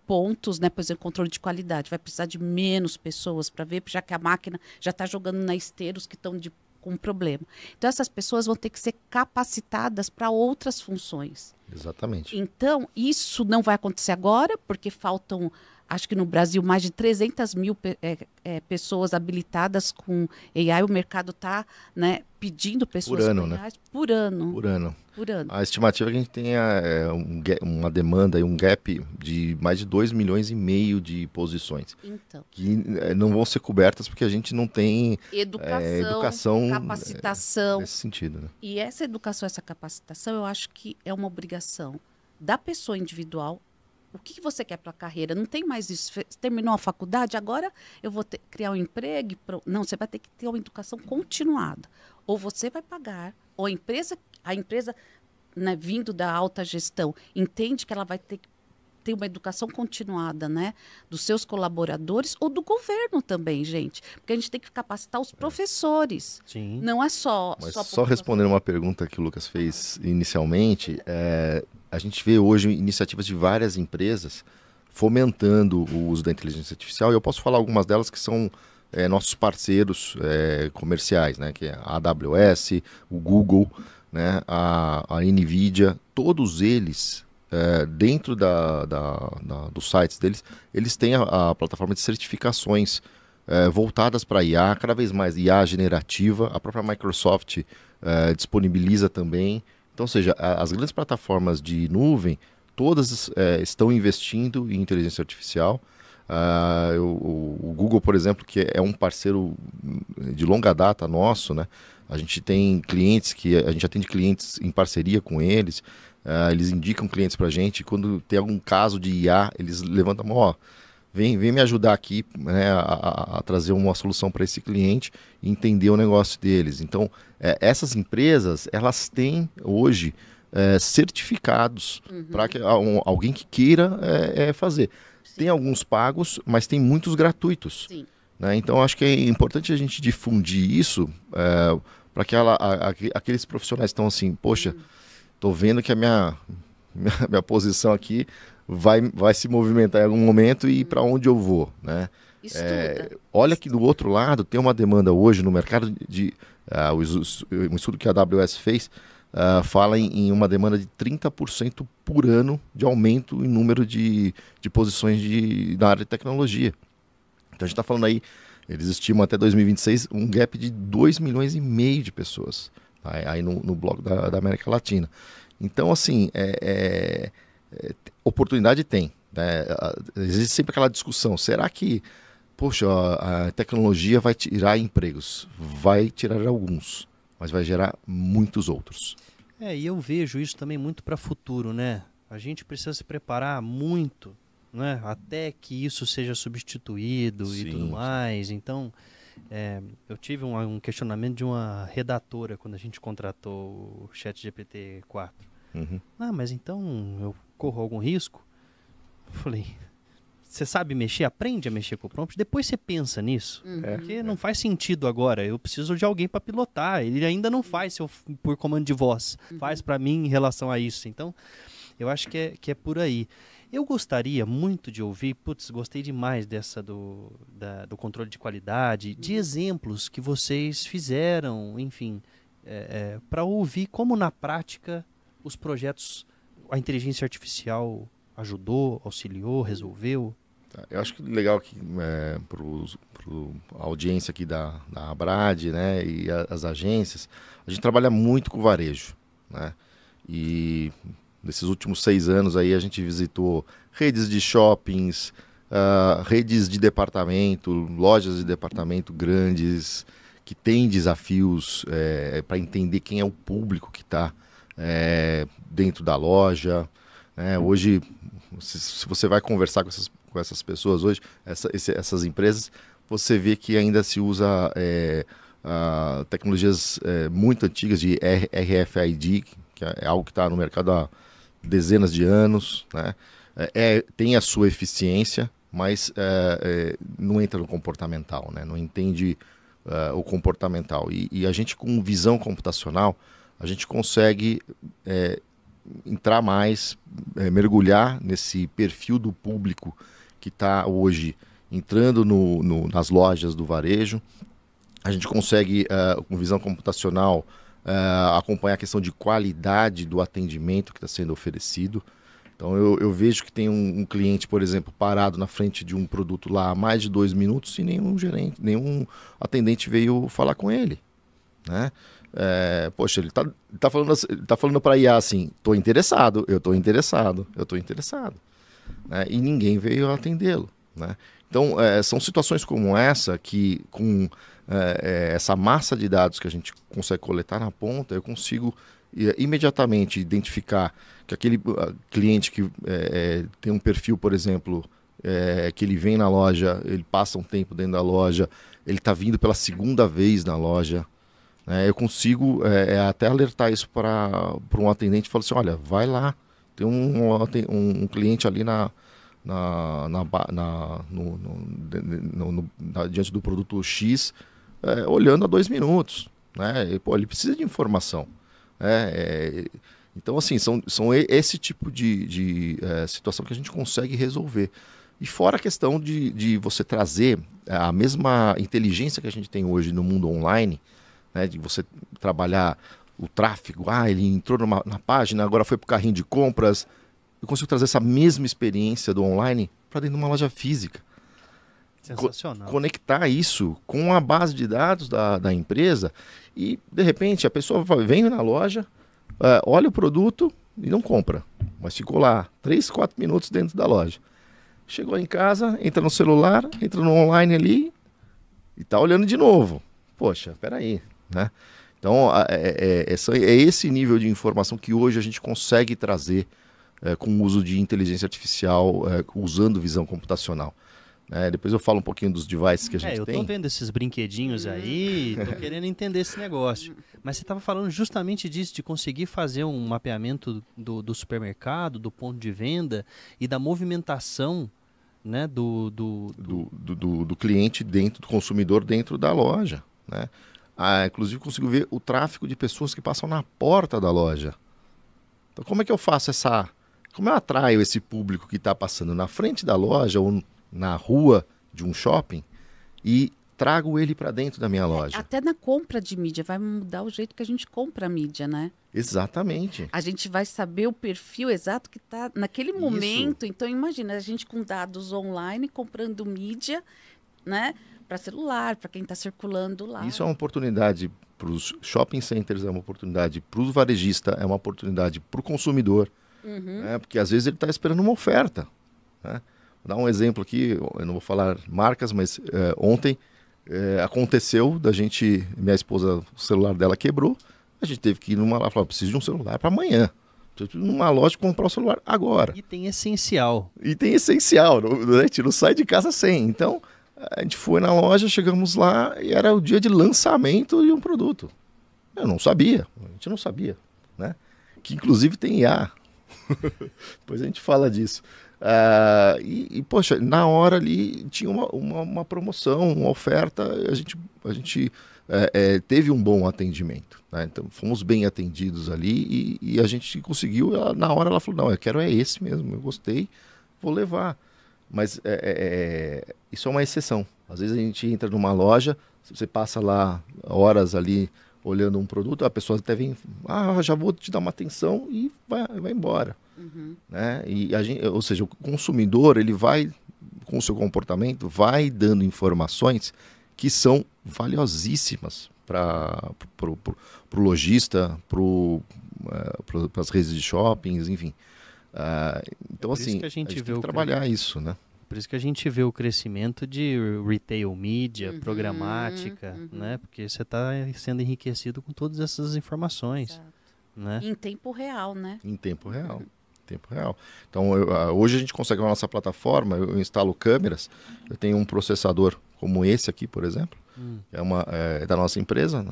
Pontos, né? Por exemplo, controle de qualidade. Vai precisar de menos pessoas para ver, já que a máquina já está jogando na esteira os que estão com problema. Então, essas pessoas vão ter que ser capacitadas para outras funções. Exatamente. Então, isso não vai acontecer agora, porque faltam, acho que no Brasil, mais de 300 mil pessoas habilitadas com AI. O mercado está, né, pedindo pessoas Por ano, com né? AI por ano. Por ano. Por ano. A estimativa é que a gente tenha uma demanda e um gap de mais de 2,5 milhões de posições. Então, Que não vão ser cobertas porque a gente não tem educação capacitação. nesse sentido. Né? E essa educação, essa capacitação, eu acho que é uma obrigação da pessoa individual. O que você quer para a carreira? Não tem mais isso. Terminou a faculdade, agora eu vou criar um emprego. Não, você vai ter que ter uma educação continuada. Ou você vai pagar, ou a empresa, né, vindo da alta gestão, entende que ela vai ter que ter uma educação continuada, né, dos seus colaboradores ou do governo também, gente. Porque a gente tem que capacitar os professores. Sim. Não é só... Mas só respondendo uma pergunta que o Lucas fez inicialmente, a gente vê hoje iniciativas de várias empresas fomentando o uso da inteligência artificial, e eu posso falar algumas delas que são nossos parceiros comerciais, né, que é a AWS, o Google, né, a NVIDIA, todos eles, dentro dos sites deles, eles têm a plataforma de certificações voltadas para IA, cada vez mais IA generativa, a própria Microsoft disponibiliza também. Então, ou seja, as grandes plataformas de nuvem, todas estão investindo em inteligência artificial. O Google, por exemplo, que é um parceiro de longa data nosso, né? A gente tem clientes a gente atende clientes em parceria com eles, eles indicam clientes para a gente, quando tem algum caso de IA, eles levantam a mão, ó, vem me ajudar aqui, né, a trazer uma solução para esse cliente e entender o negócio deles. Então, essas empresas, elas têm hoje certificados para que alguém que queira fazer. Sim. Tem alguns pagos, mas tem muitos gratuitos. Sim. Né? Então, acho que é importante a gente difundir isso para que aqueles profissionais que estão assim, poxa, estou vendo que a minha posição aqui vai se movimentar em algum momento e para onde eu vou, né? Olha que do outro lado tem uma demanda hoje no mercado um estudo que a AWS fez fala em uma demanda de 30% por ano de aumento em número de posições na área de tecnologia. Então a gente está falando aí, eles estimam até 2026 um gap de 2,5 milhões de pessoas aí no bloco da América Latina. Então, assim, oportunidade tem. Né? Existe sempre aquela discussão, será que, poxa, a tecnologia vai tirar empregos? Vai tirar alguns, mas vai gerar muitos outros. E eu vejo isso também muito para o futuro, né? A gente precisa se preparar muito, né? Até que isso seja substituído. Sim, e tudo mais. Então, eu tive um questionamento de uma redatora quando a gente contratou o ChatGPT 4. Uhum. Mas então eu corro algum risco? falei, você sabe mexer? Aprende a mexer com o prompt, depois você pensa nisso. Porque não faz sentido agora, eu preciso de alguém para pilotar. Ele ainda não faz por comando de voz, faz para mim em relação a isso. Então, eu acho que é por aí. Eu gostaria muito de ouvir, gostei demais do controle de qualidade, de exemplos que vocês fizeram, enfim, para ouvir como na prática os projetos, a inteligência artificial ajudou, auxiliou, resolveu. Eu acho que legal que para a audiência aqui da Abrad, né, e as agências, a gente trabalha muito com varejo, né? E nesses últimos 6 anos aí a gente visitou redes de shoppings, redes de departamento, lojas de departamento grandes, que têm desafios para entender quem é o público que está dentro da loja. Hoje, se você vai conversar com essas pessoas hoje, essas empresas, você vê que ainda se usa tecnologias muito antigas de RFID, que é algo que está no mercado há dezenas de anos, né? Tem a sua eficiência, mas não entra no comportamental, né? Não entende o comportamental. E a gente, com visão computacional, a gente consegue entrar mais, mergulhar nesse perfil do público que está hoje entrando nas lojas do varejo. A gente consegue, com visão computacional, acompanhar a questão de qualidade do atendimento que está sendo oferecido. Então eu vejo que tem um cliente, por exemplo, parado na frente de um produto lá há mais de 2 minutos e nenhum atendente veio falar com ele, né? Poxa, ele tá falando para IA assim, eu estou interessado, né? E ninguém veio atendê-lo, né? Então, são situações como essa que, com essa massa de dados que a gente consegue coletar na ponta, eu consigo imediatamente identificar que aquele cliente que tem um perfil, por exemplo, que ele vem na loja, ele passa um tempo dentro da loja, ele está vindo pela segunda vez na loja, né? Eu consigo até alertar isso para um atendente e falar assim, olha, vai lá, tem um cliente ali diante do produto X, olhando há 2 minutos, né? Ele precisa de informação. Então, assim, são esse tipo de situação que a gente consegue resolver. E fora a questão de você trazer a mesma inteligência que a gente tem hoje no mundo online, né? De você trabalhar o tráfego, ele entrou na página, agora foi para o carrinho de compras. Eu consigo trazer essa mesma experiência do online para dentro de uma loja física. Sensacional. Conectar isso com a base de dados da empresa e, de repente, a pessoa vem na loja, olha o produto e não compra, mas ficou lá 3, 4 minutos dentro da loja. Chegou em casa, entra no celular, entra no online ali e está olhando de novo. Poxa, peraí, né? Então, é esse nível de informação que hoje a gente consegue trazer com o uso de inteligência artificial, usando visão computacional. Depois eu falo um pouquinho dos devices que a gente tem. Eu tô vendo esses brinquedinhos aí, tô querendo entender esse negócio. Mas você estava falando justamente disso, de conseguir fazer um mapeamento do supermercado, do ponto de venda e da movimentação, né, do cliente do consumidor dentro da loja, né? Inclusive consigo ver o tráfego de pessoas que passam na porta da loja. Então como é que eu faço como eu atraio esse público que está passando na frente da loja ou na rua de um shopping e trago ele para dentro da minha loja? Até na compra de mídia, vai mudar o jeito que a gente compra a mídia, né? Exatamente. A gente vai saber o perfil exato que está naquele momento. Então, imagina, a gente com dados online, comprando mídia, né? Para celular, para quem está circulando lá. Isso é uma oportunidade para os shopping centers, é uma oportunidade para o varejista, é uma oportunidade para o consumidor. Né? Porque às vezes ele está esperando uma oferta, né? Vou dar um exemplo aqui, eu não vou falar marcas, mas ontem aconteceu minha esposa, o celular dela quebrou, a gente teve que ir ela falou, preciso de um celular para amanhã. Preciso ir numa loja comprar o celular agora. E tem essencial. A gente não sai de casa sem. Então, a gente foi na loja, chegamos lá e era o dia de lançamento de um produto. Eu não sabia, a gente não sabia, né? Que inclusive tem IA. Depois a gente fala disso. Poxa, na hora ali tinha uma promoção, uma oferta, a gente teve um bom atendimento, né? Então fomos bem atendidos ali e a gente conseguiu, na hora ela falou, não, eu quero esse mesmo, eu gostei, vou levar. Mas isso é uma exceção. Às vezes a gente entra numa loja, você passa lá horas ali olhando um produto, a pessoa até vem, já vou te dar uma atenção e vai embora. Uhum. Né? Ou seja, o consumidor, ele vai, com o seu comportamento, vai dando informações que são valiosíssimas para o lojista, para as redes de shoppings, enfim. Então, assim, a gente tem que trabalhar isso, né? Por isso que a gente vê o crescimento de retail media, programática, né? Porque você está sendo enriquecido com todas essas informações. Exato. Né? Em tempo real, né? Em tempo real. Então, hoje a gente consegue na nossa plataforma, eu instalo câmeras, eu tenho um processador como esse aqui, por exemplo, é da nossa empresa,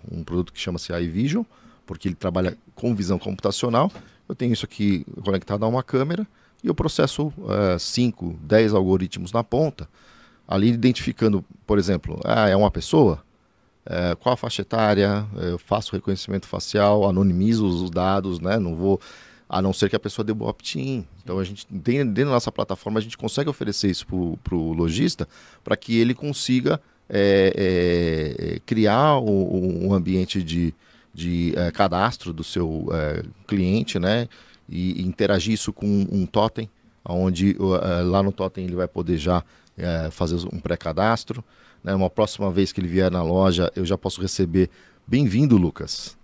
um produto que chama-se iVision, porque ele trabalha com visão computacional. Eu tenho isso aqui conectado a uma câmera e eu processo 5, 10 algoritmos na ponta, ali identificando, por exemplo, é uma pessoa, qual a faixa etária, eu faço reconhecimento facial, anonimizo os dados, né? Não vou, a não ser que a pessoa dê o opt-in. Então a gente, dentro da nossa plataforma, a gente consegue oferecer isso para o lojista, para que ele consiga criar um ambiente de cadastro do seu cliente, né? E interagir isso com um totem, onde lá no totem ele vai poder já fazer um pré-cadastro. Né? Uma próxima vez que ele vier na loja, eu já posso receber bem-vindo, Lucas.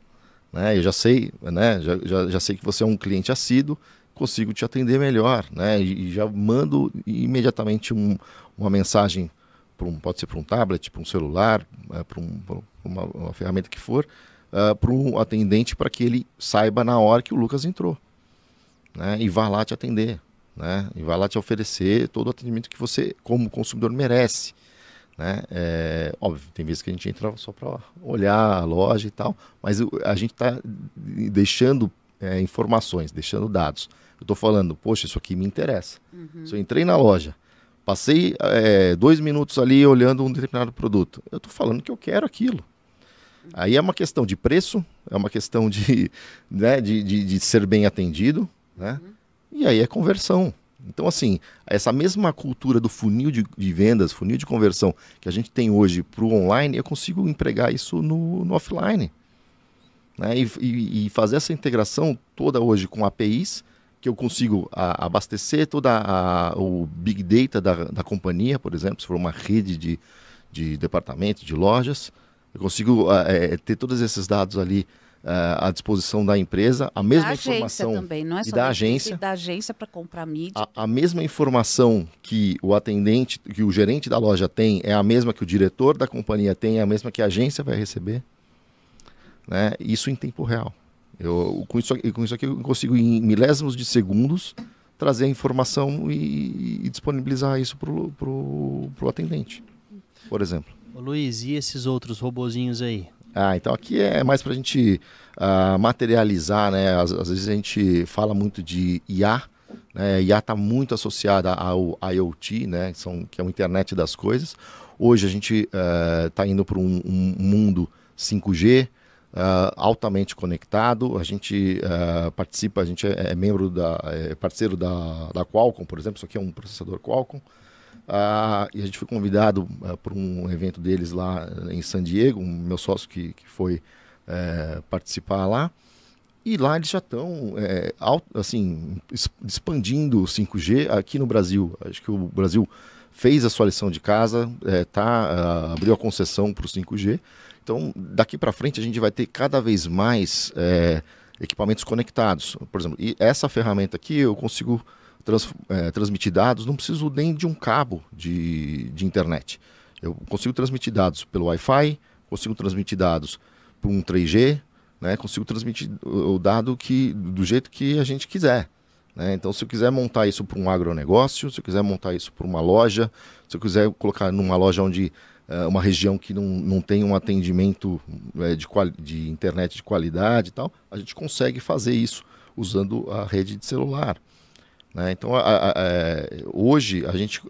Né? Eu já sei, né? já sei que você é um cliente assíduo, consigo te atender melhor, né? E já mando imediatamente uma mensagem, pode ser para um tablet, para um celular, para uma ferramenta que for, para um atendente, para que ele saiba na hora que o Lucas entrou, né? E vá lá te atender, né? E vá lá te oferecer todo o atendimento que você, como consumidor, merece. Né? Óbvio, tem vezes que a gente entra só para olhar a loja e tal, mas a gente está deixando informações, deixando dados. Eu estou falando, poxa, isso aqui me interessa. Se eu entrei na loja, passei 2 minutos ali olhando um determinado produto, eu estou falando que eu quero aquilo. Aí é uma questão de preço, é uma questão de ser bem atendido, né? E aí é conversão. Então, assim, essa mesma cultura do funil de vendas, funil de conversão que a gente tem hoje para o online, eu consigo empregar isso no offline. Né? E fazer essa integração toda hoje com APIs, que eu consigo abastecer o Big Data da companhia, por exemplo, se for uma rede de departamentos, de lojas, eu consigo ter todos esses dados ali à disposição da empresa, a mesma informação também, não é só da agência para comprar mídia. A mesma informação que o atendente, que o gerente da loja tem, é a mesma que o diretor da companhia tem, é a mesma que a agência vai receber, né? Isso em tempo real. Com isso aqui eu consigo, em milésimos de segundos, trazer a informação e disponibilizar isso para o atendente, por exemplo. Ô Luiz, e esses outros robozinhos aí? Então aqui é mais para a gente materializar, né? Às vezes a gente fala muito de IA, né? IA está muito associada ao IoT, né? Que é uma internet das coisas. Hoje a gente está indo para um mundo 5G, altamente conectado. A gente participa, a gente é membro parceiro da Qualcomm, por exemplo. Isso aqui é um processador Qualcomm. E a gente foi convidado para um evento deles lá em San Diego, meu sócio que foi participar lá. E lá eles já estão assim, expandindo o 5G aqui no Brasil. Acho que o Brasil fez a sua lição de casa, abriu a concessão para o 5G. Então, daqui para frente, a gente vai ter cada vez mais equipamentos conectados. Por exemplo, e essa ferramenta aqui eu consigo transmitir dados, não preciso nem de um cabo de internet. Eu consigo transmitir dados pelo Wi-Fi, consigo transmitir dados por um 3G, né? Consigo transmitir o dado do jeito que a gente quiser. Né? Então, se eu quiser montar isso para um agronegócio, se eu quiser montar isso para uma loja, se eu quiser colocar numa loja onde uma região que não tem um atendimento de internet de qualidade e tal, a gente consegue fazer isso usando a rede de celular. né? Então, hoje a gente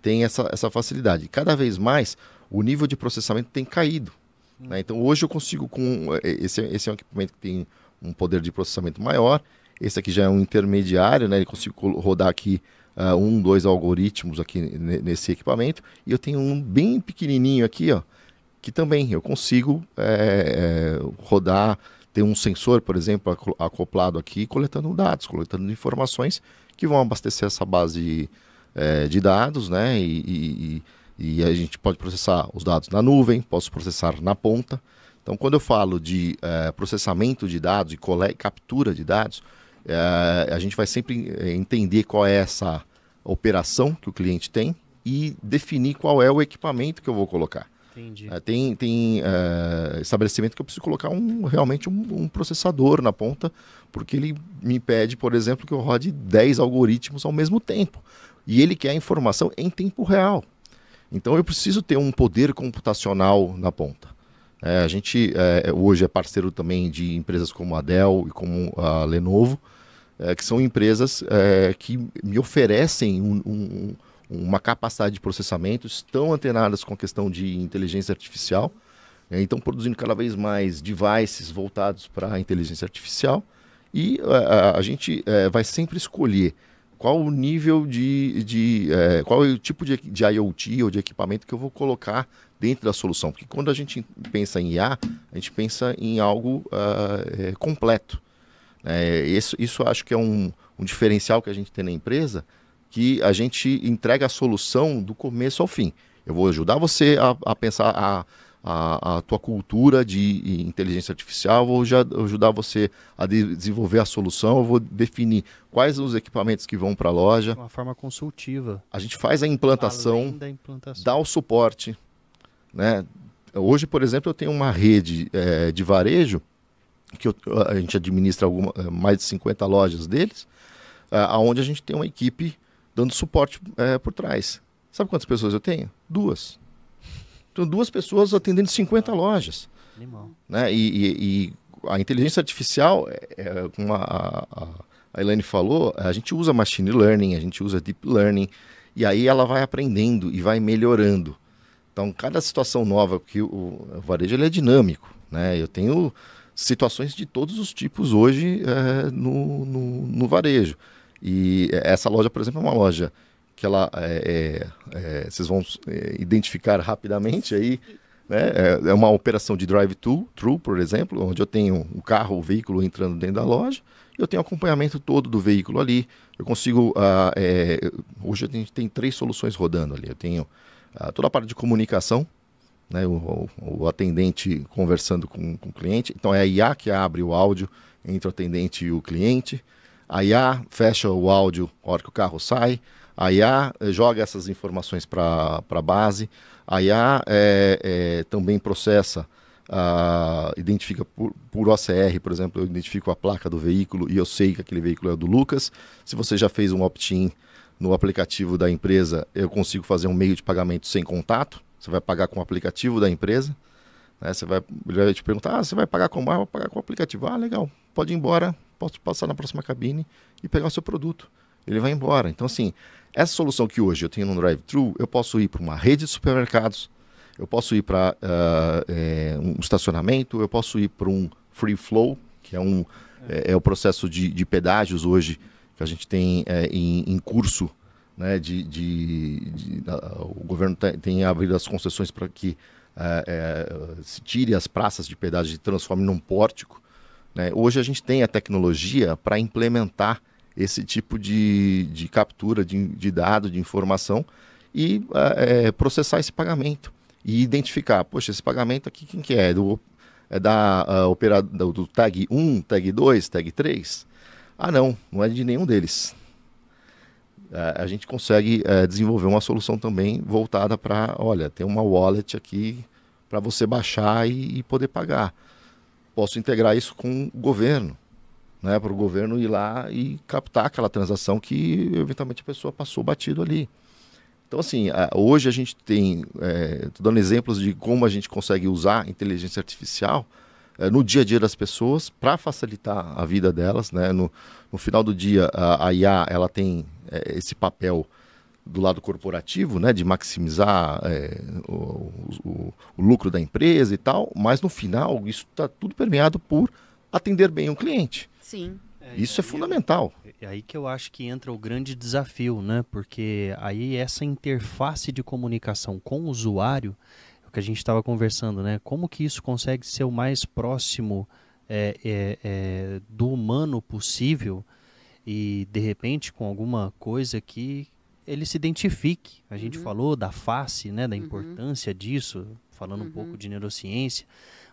tem essa facilidade. Cada vez mais o nível de processamento tem caído, né? Então, hoje eu consigo, esse é um equipamento que tem um poder de processamento maior. Esse aqui já é um intermediário, né? Eu consigo rodar aqui 2 algoritmos aqui nesse equipamento. E eu tenho um bem pequenininho aqui, ó, que também eu consigo rodar, ter um sensor, por exemplo, acoplado aqui, coletando dados, coletando informações que vão abastecer essa base de dados, né? E a gente pode processar os dados na nuvem, posso processar na ponta. Então, quando eu falo de processamento de dados e captura de dados, a gente vai sempre entender qual é essa operação que o cliente tem e definir qual é o equipamento que eu vou colocar. Entendi. Tem estabelecimento que eu preciso colocar realmente um processador na ponta, porque ele me pede, por exemplo, que eu rode 10 algoritmos ao mesmo tempo. E ele quer a informação em tempo real. Então eu preciso ter um poder computacional na ponta. A gente hoje é parceiro também de empresas como a Dell e como a Lenovo, que são empresas que me oferecem uma capacidade de processamento, estão antenadas com a questão de inteligência artificial, estão produzindo cada vez mais devices voltados para a inteligência artificial, e a gente vai sempre escolher qual o nível qual é o tipo de IoT ou de equipamento que eu vou colocar dentro da solução. Porque quando a gente pensa em IA, a gente pensa em algo completo. Isso acho que é um diferencial que a gente tem na empresa, que a gente entrega a solução do começo ao fim. Eu vou ajudar você a pensar a tua cultura de inteligência artificial, vou ajudar você a desenvolver a solução, eu vou definir quais os equipamentos que vão para a loja. De uma forma consultiva. A gente faz a implantação, Além da implantação. dá o suporte, né? Hoje, por exemplo, eu tenho uma rede de varejo, que a gente administra mais de 50 lojas deles, onde a gente tem uma equipe dando suporte por trás. Sabe quantas pessoas eu tenho? 2. Então, 2 pessoas atendendo 50 lojas. Animal. Né? E a inteligência artificial, como a Elaine falou, a gente usa machine learning, a gente usa deep learning, e aí ela vai aprendendo e vai melhorando. Então, cada situação nova, porque o varejo ele é dinâmico, né? Eu tenho situações de todos os tipos hoje no varejo. E essa loja, por exemplo, é uma loja que ela vocês vão identificar rapidamente aí, né? É uma operação de drive-thru, por exemplo, onde eu tenho um carro, o veículo entrando dentro da loja, e eu tenho acompanhamento todo do veículo ali. Eu consigo, hoje a gente tem 3 soluções rodando ali. Eu tenho toda a parte de comunicação, né? O atendente conversando com o cliente. Então é a IA que abre o áudio entre o atendente e o cliente. A IA fecha o áudio na hora que o carro sai. A IA joga essas informações para a base. A IA também processa, identifica por OCR, por exemplo, eu identifico a placa do veículo e eu sei que aquele veículo é o do Lucas. Se você já fez um opt-in no aplicativo da empresa, eu consigo fazer um meio de pagamento sem contato. Você vai pagar com o aplicativo da empresa. Né? Ele vai te perguntar, você vai pagar como? Eu vou pagar com o aplicativo. Legal, pode ir embora, posso passar na próxima cabine e pegar o seu produto. Ele vai embora. Então, assim, essa solução que hoje eu tenho no drive-thru, eu posso ir para uma rede de supermercados, eu posso ir para um estacionamento, eu posso ir para um free flow, que é o processo de pedágios hoje que a gente tem em curso, né? O governo tem abrido as concessões para que se tire as praças de pedágio e transforme num pórtico. Né? Hoje a gente tem a tecnologia para implementar esse tipo de captura de dado, de informação e processar esse pagamento e identificar, poxa, esse pagamento aqui quem que é? Do tag 1, tag 2, tag 3? Não é de nenhum deles. A gente consegue desenvolver uma solução também voltada para, olha, tem uma wallet aqui para você baixar e poder pagar. Posso integrar isso com o governo, né, para o governo ir lá e captar aquela transação que eventualmente a pessoa passou batido ali. Então, assim, hoje a gente tem, estou dando exemplos de como a gente consegue usar inteligência artificial no dia a dia das pessoas para facilitar a vida delas, né? No final do dia, a IA ela tem esse papel do lado corporativo, né, de maximizar o lucro da empresa e tal, mas no final isso está tudo permeado por atender bem o cliente. Sim. Isso é fundamental. É aí que eu acho que entra o grande desafio, né? Porque aí essa interface de comunicação com o usuário, é o que a gente estava conversando, né? Como que isso consegue ser o mais próximo do humano possível e, de repente, com alguma coisa que ele se identifique. A gente falou da face, né? Da importância disso, falando um pouco de neurociência.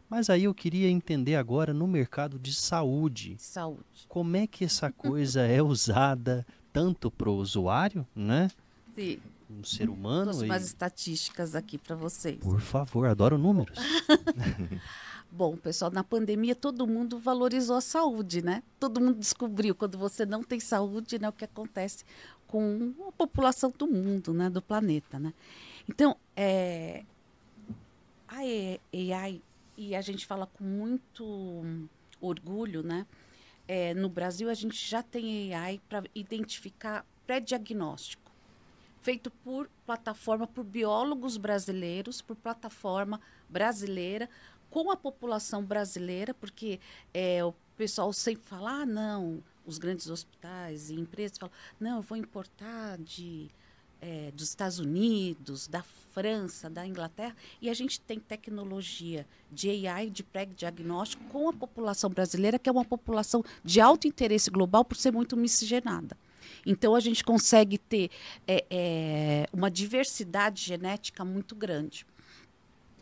Mas aí eu queria entender agora no mercado de saúde. Como é que essa coisa é usada tanto para o usuário, né? Sim. Um ser humano. Trouxe umas estatísticas aqui para vocês. Por favor, adoro números. Bom, pessoal, na pandemia todo mundo valorizou a saúde, né? Todo mundo descobriu quando você não tem saúde, né, o que acontece com a população do mundo, né, do planeta, né? Então, a AI, e a gente fala com muito orgulho, né? No Brasil, a gente já tem AI para identificar pré-diagnóstico, feito por plataforma, por biólogos brasileiros, por plataforma brasileira, com a população brasileira, porque o pessoal sempre fala, não, os grandes hospitais e empresas falam, não, eu vou importar dos Estados Unidos, da França, da Inglaterra, e a gente tem tecnologia de AI, de pré-diagnóstico, com a população brasileira, que é uma população de alto interesse global por ser muito miscigenada. Então, a gente consegue ter uma diversidade genética muito grande.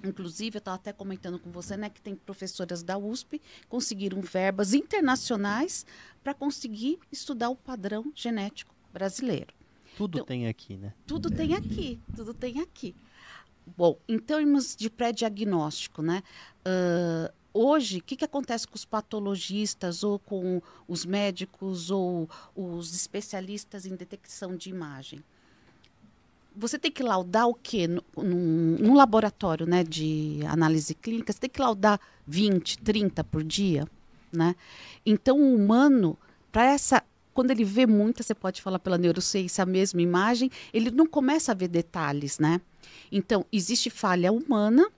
Inclusive, eu estava até comentando com você, né, que tem professoras da USP que conseguiram verbas internacionais para conseguir estudar o padrão genético brasileiro. Tudo então, tem aqui, né? Tudo tem aqui, tudo tem aqui. Bom, em termos de pré-diagnóstico, né? Hoje, o que acontece com os patologistas ou com os médicos ou os especialistas em detecção de imagem? Você tem que laudar o quê? Num laboratório, né, de análise clínica, você tem que laudar 20, 30 por dia, né? Então, o humano, quando ele vê muita, você pode falar pela neurociência, a mesma imagem, ele não começa a ver detalhes, né? Então, existe falha humana,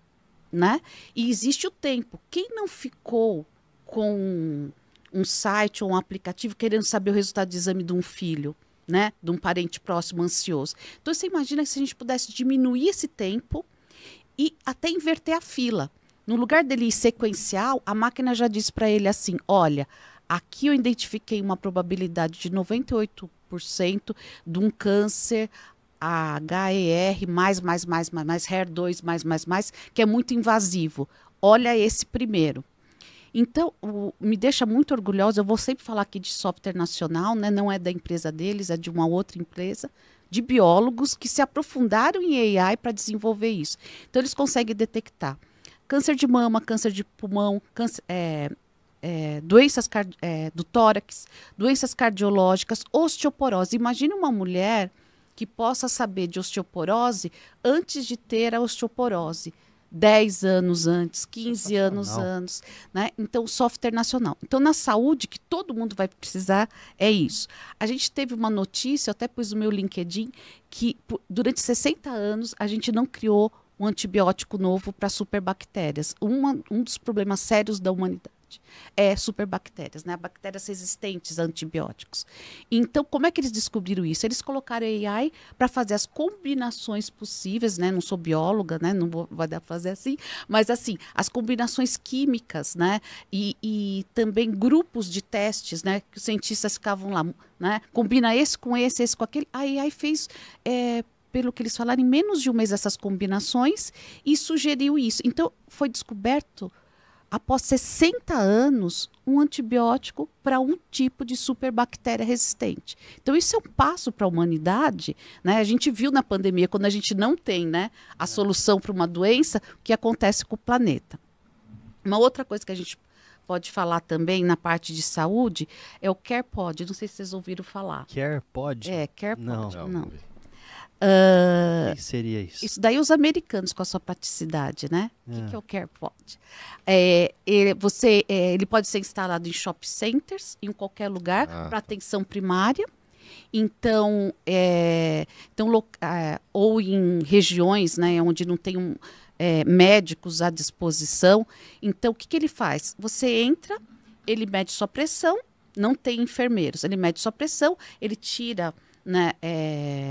né? E existe o tempo. Quem não ficou com um site ou um aplicativo querendo saber o resultado de exame de um filho, né, de um parente próximo ansioso? Então, você imagina se a gente pudesse diminuir esse tempo e até inverter a fila. No lugar dele ir sequencial, a máquina já diz para ele assim, olha, aqui eu identifiquei uma probabilidade de 98% de um câncer HER+, HER2+++, que é muito invasivo. Olha esse primeiro. Então, me deixa muito orgulhosa, eu vou sempre falar aqui de software nacional, né? Não é da empresa deles, é de uma outra empresa, de biólogos que se aprofundaram em AI para desenvolver isso. Então, eles conseguem detectar câncer de mama, câncer de pulmão, doenças do tórax, doenças cardiológicas, osteoporose. Imagine uma mulher que possa saber de osteoporose antes de ter a osteoporose. 10 anos antes, 15 anos antes, né? Então, software nacional. Então, na saúde, que todo mundo vai precisar, é isso. A gente teve uma notícia, eu até pus no meu LinkedIn, que durante 60 anos a gente não criou um antibiótico novo para superbactérias. Um dos problemas sérios da humanidade é superbactérias, né? Bactérias resistentes a antibióticos. Então, como é que eles descobriram isso? Eles colocaram AI para fazer as combinações possíveis, né? Não sou bióloga, né? Não vai dar para fazer assim, mas assim, as combinações químicas, né? E também grupos de testes, né? Que os cientistas ficavam lá, né? Combina esse com esse com aquele. A AI fez pelo que eles falaram, em menos de um mês essas combinações e sugeriu isso. Então, foi descoberto, após 60 anos, um antibiótico para um tipo de superbactéria resistente. Então, isso é um passo para a humanidade, né? A gente viu na pandemia, quando a gente não tem, né, a solução para uma doença, o que acontece com o planeta. Uma outra coisa que a gente pode falar também na parte de saúde é o CarePod. Não sei se vocês ouviram falar. CarePod? CarePod. Não. O que seria isso? Isso daí os americanos com a sua praticidade, né? O que é o CarePod? Ele pode ser instalado em shopping centers, em qualquer lugar, para atenção primária. Então, ou em regiões, né, onde não tem médicos à disposição. Então, o que ele faz? Você entra, ele mede sua pressão, não tem enfermeiros, ele mede sua pressão, ele tira, né,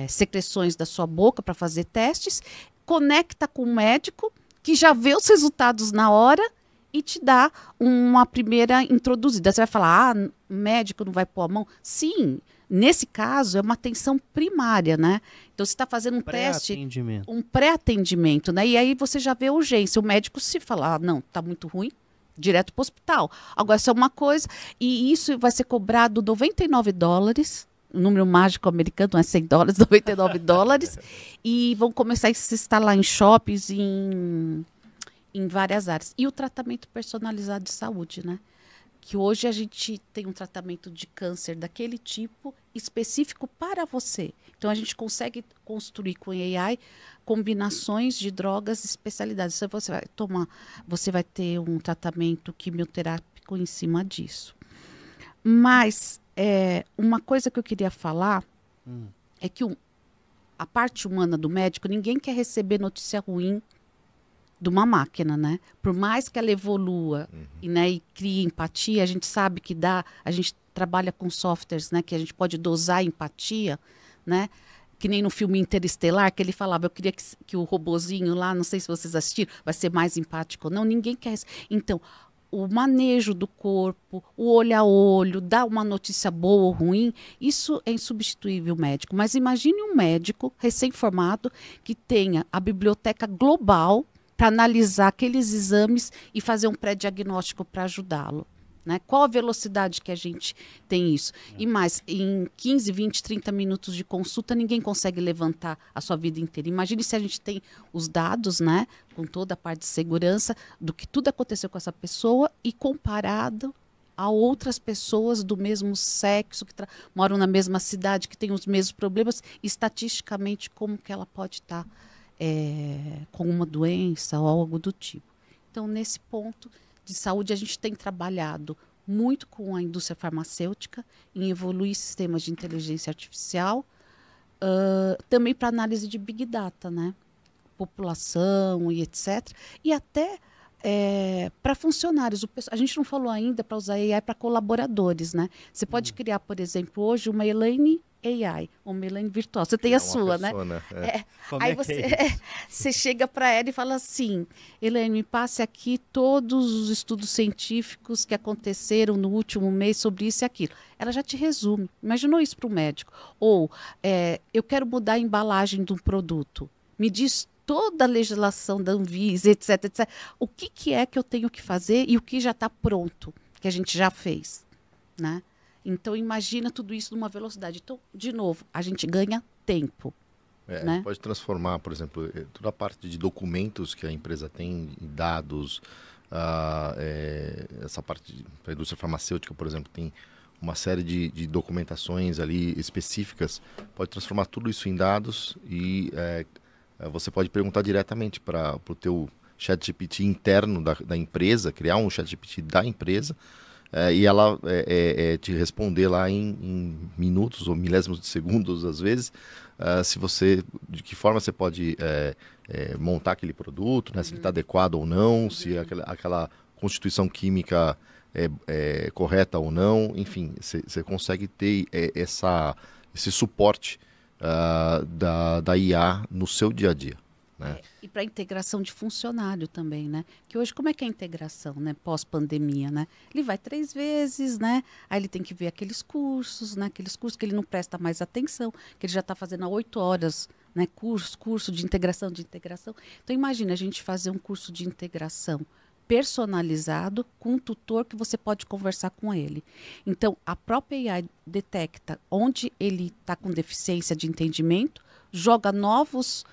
secreções da sua boca para fazer testes, conecta com o médico, que já vê os resultados na hora e te dá uma primeira introduzida. Você vai falar, o médico não vai pôr a mão? Sim, nesse caso é uma atenção primária, né? Então você está fazendo um teste, um pré-atendimento, né? E aí você já vê a urgência. O médico se falar, não, está muito ruim, direto para o hospital. Agora, isso é uma coisa, e isso vai ser cobrado $99, o número mágico americano, não é $100, $99, e vão começar a se instalar em shoppings, em várias áreas. E o tratamento personalizado de saúde, né? Que hoje a gente tem um tratamento de câncer daquele tipo específico para você. Então a gente consegue construir com AI combinações de drogas e especialidades. Então, você vai ter um tratamento quimioterápico em cima disso. Mas uma coisa que eu queria falar é que a parte humana do médico, ninguém quer receber notícia ruim de uma máquina, né? Por mais que ela evolua e crie empatia, a gente sabe que a gente trabalha com softwares, né, que a gente pode dosar empatia, né? Que nem no filme Interestelar, que ele falava, eu queria que o robozinho lá, não sei se vocês assistiram, vai ser mais empático ou não, ninguém quer isso. Então, o manejo do corpo, o olho a olho, dar uma notícia boa ou ruim, isso é insubstituível médico. Mas imagine um médico recém-formado que tenha a biblioteca global para analisar aqueles exames e fazer um pré-diagnóstico para ajudá-lo. Né? Qual a velocidade que a gente tem isso? E mais, em 15, 20, 30 minutos de consulta, ninguém consegue levantar a sua vida inteira. Imagine se a gente tem os dados, né, com toda a parte de segurança, do que tudo aconteceu com essa pessoa e comparado a outras pessoas do mesmo sexo, que moram na mesma cidade, que têm os mesmos problemas, estatisticamente, como que ela pode estar com uma doença ou algo do tipo. Então, nesse ponto de saúde, a gente tem trabalhado muito com a indústria farmacêutica em evoluir sistemas de inteligência artificial, também para análise de Big Data, né? População e etc. E até para funcionários. A gente não falou ainda para usar AI para colaboradores, né? Você pode criar, por exemplo, hoje uma Elaine AI, uma Elaine virtual. Você tem a sua, persona, né? Aí você chega para ela e fala assim, Elaine, me passe aqui todos os estudos científicos que aconteceram no último mês sobre isso e aquilo. Ela já te resume. Imaginou isso para o médico? Ou, eu quero mudar a embalagem de um produto. Me diz toda a legislação da Anvisa, etc, etc. O que é que eu tenho que fazer e o que já está pronto, que a gente já fez, né? Então, imagina tudo isso numa velocidade. Então, de novo, a gente ganha tempo. Né? Pode transformar, por exemplo, toda a parte de documentos que a empresa tem, dados, essa parte da indústria farmacêutica, por exemplo, tem uma série de documentações ali específicas, pode transformar tudo isso em dados e você pode perguntar diretamente para o teu ChatGPT interno da empresa, criar um ChatGPT da empresa, e ela te responder lá em minutos ou milésimos de segundos, às vezes, de que forma você pode montar aquele produto, né, se ele está adequado ou não, se aquela constituição química é correta ou não, enfim, você consegue ter esse suporte da IA no seu dia a dia. Né? E para a integração de funcionário também, né? Que hoje, como é que é a integração, né? Pós-pandemia, né? Ele vai 3 vezes, né? Aí ele tem que ver aqueles cursos, né? Aqueles cursos que ele não presta mais atenção, que ele já está fazendo há 8 horas, né? Curso de integração, Então, imagina a gente fazer um curso de integração personalizado com um tutor que você pode conversar com ele. Então, a própria AI detecta onde ele está com deficiência de entendimento, joga novos...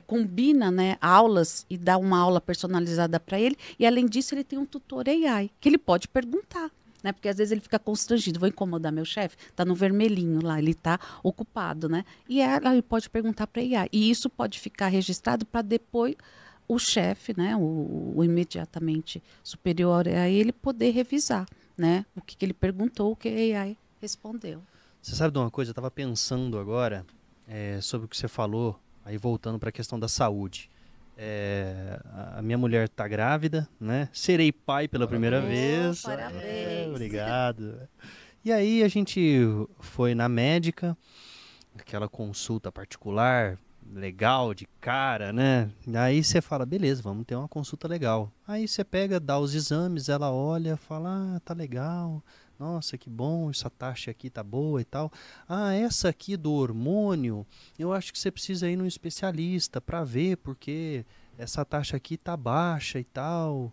combina, né, aulas e dá uma aula personalizada para ele. E, além disso, ele tem um tutor AI, que ele pode perguntar. né? Porque às vezes ele fica constrangido, vou incomodar meu chefe, tá no vermelhinho lá, ele tá ocupado, né? E ela pode perguntar para a AI. E isso pode ficar registrado para depois o chefe, né, o imediatamente superior a ele poder revisar, né? O que ele perguntou, o que a AI respondeu. Você sabe de uma coisa? Eu estava pensando agora sobre o que você falou, aí voltando para a questão da saúde. A minha mulher está grávida, né? Serei pai pela primeira vez. Parabéns. Obrigado. E aí a gente foi na médica, aquela consulta particular, legal, de cara, né? Aí você fala, beleza, vamos ter uma consulta legal. Aí você pega, dá os exames, ela olha, fala, tá legal. Nossa, que bom, essa taxa aqui tá boa e tal. Essa aqui do hormônio, eu acho que você precisa ir num especialista para ver, porque essa taxa aqui tá baixa e tal.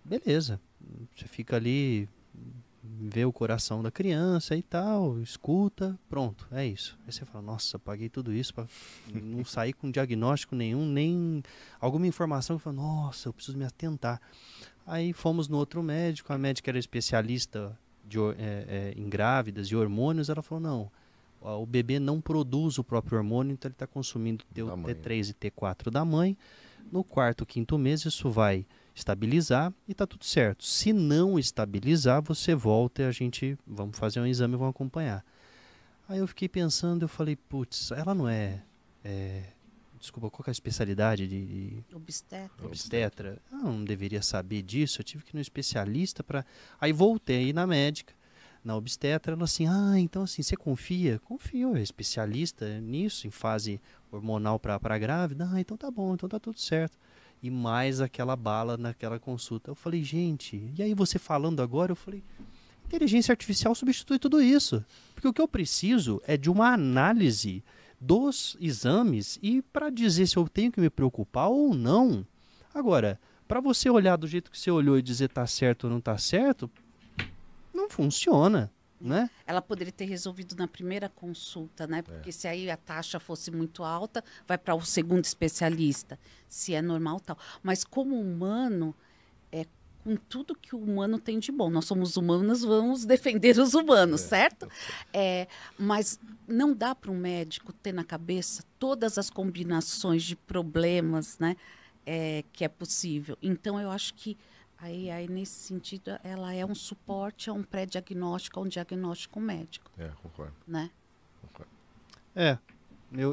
Beleza, você fica ali, vê o coração da criança e tal, escuta, pronto, é isso. Aí você fala, nossa, paguei tudo isso para não sair com diagnóstico nenhum, nem alguma informação que fala, nossa, eu preciso me atentar. Aí fomos no outro médico, a médica era especialista em grávidas e hormônios, ela falou, não, o bebê não produz o próprio hormônio, então ele está consumindo o T3 e T4 da mãe. No quarto, quinto mês, isso vai estabilizar e está tudo certo. Se não estabilizar, você volta e vamos fazer um exame e vamos acompanhar. Aí eu fiquei pensando, eu falei, putz, ela não desculpa, qual que é a especialidade de obstetra? Eu não deveria saber disso, eu tive que ir no especialista para... Aí voltei na médica, na obstetra, ela assim, então assim, você confia? Confio, é especialista nisso, em fase hormonal para grávida? Então tá bom, então tá tudo certo. E mais aquela bala naquela consulta. Eu falei, gente, e aí você falando agora, eu falei, inteligência artificial substitui tudo isso. Porque o que eu preciso é de uma análise dos exames e para dizer se eu tenho que me preocupar ou não. Agora, para você olhar do jeito que você olhou e dizer tá certo ou não tá certo, não funciona, né? Ela poderia ter resolvido na primeira consulta, né? Porque se aí a taxa fosse muito alta, vai para o segundo especialista, se é normal tal. Mas como humano, com tudo que o humano tem de bom, nós somos humanos, vamos defender os humanos, certo? Mas não dá para um médico ter na cabeça todas as combinações de problemas, né? Que é possível. Então, eu acho que aí nesse sentido, ela é um suporte a um pré-diagnóstico, a um diagnóstico médico. Concordo. Né? Concordo.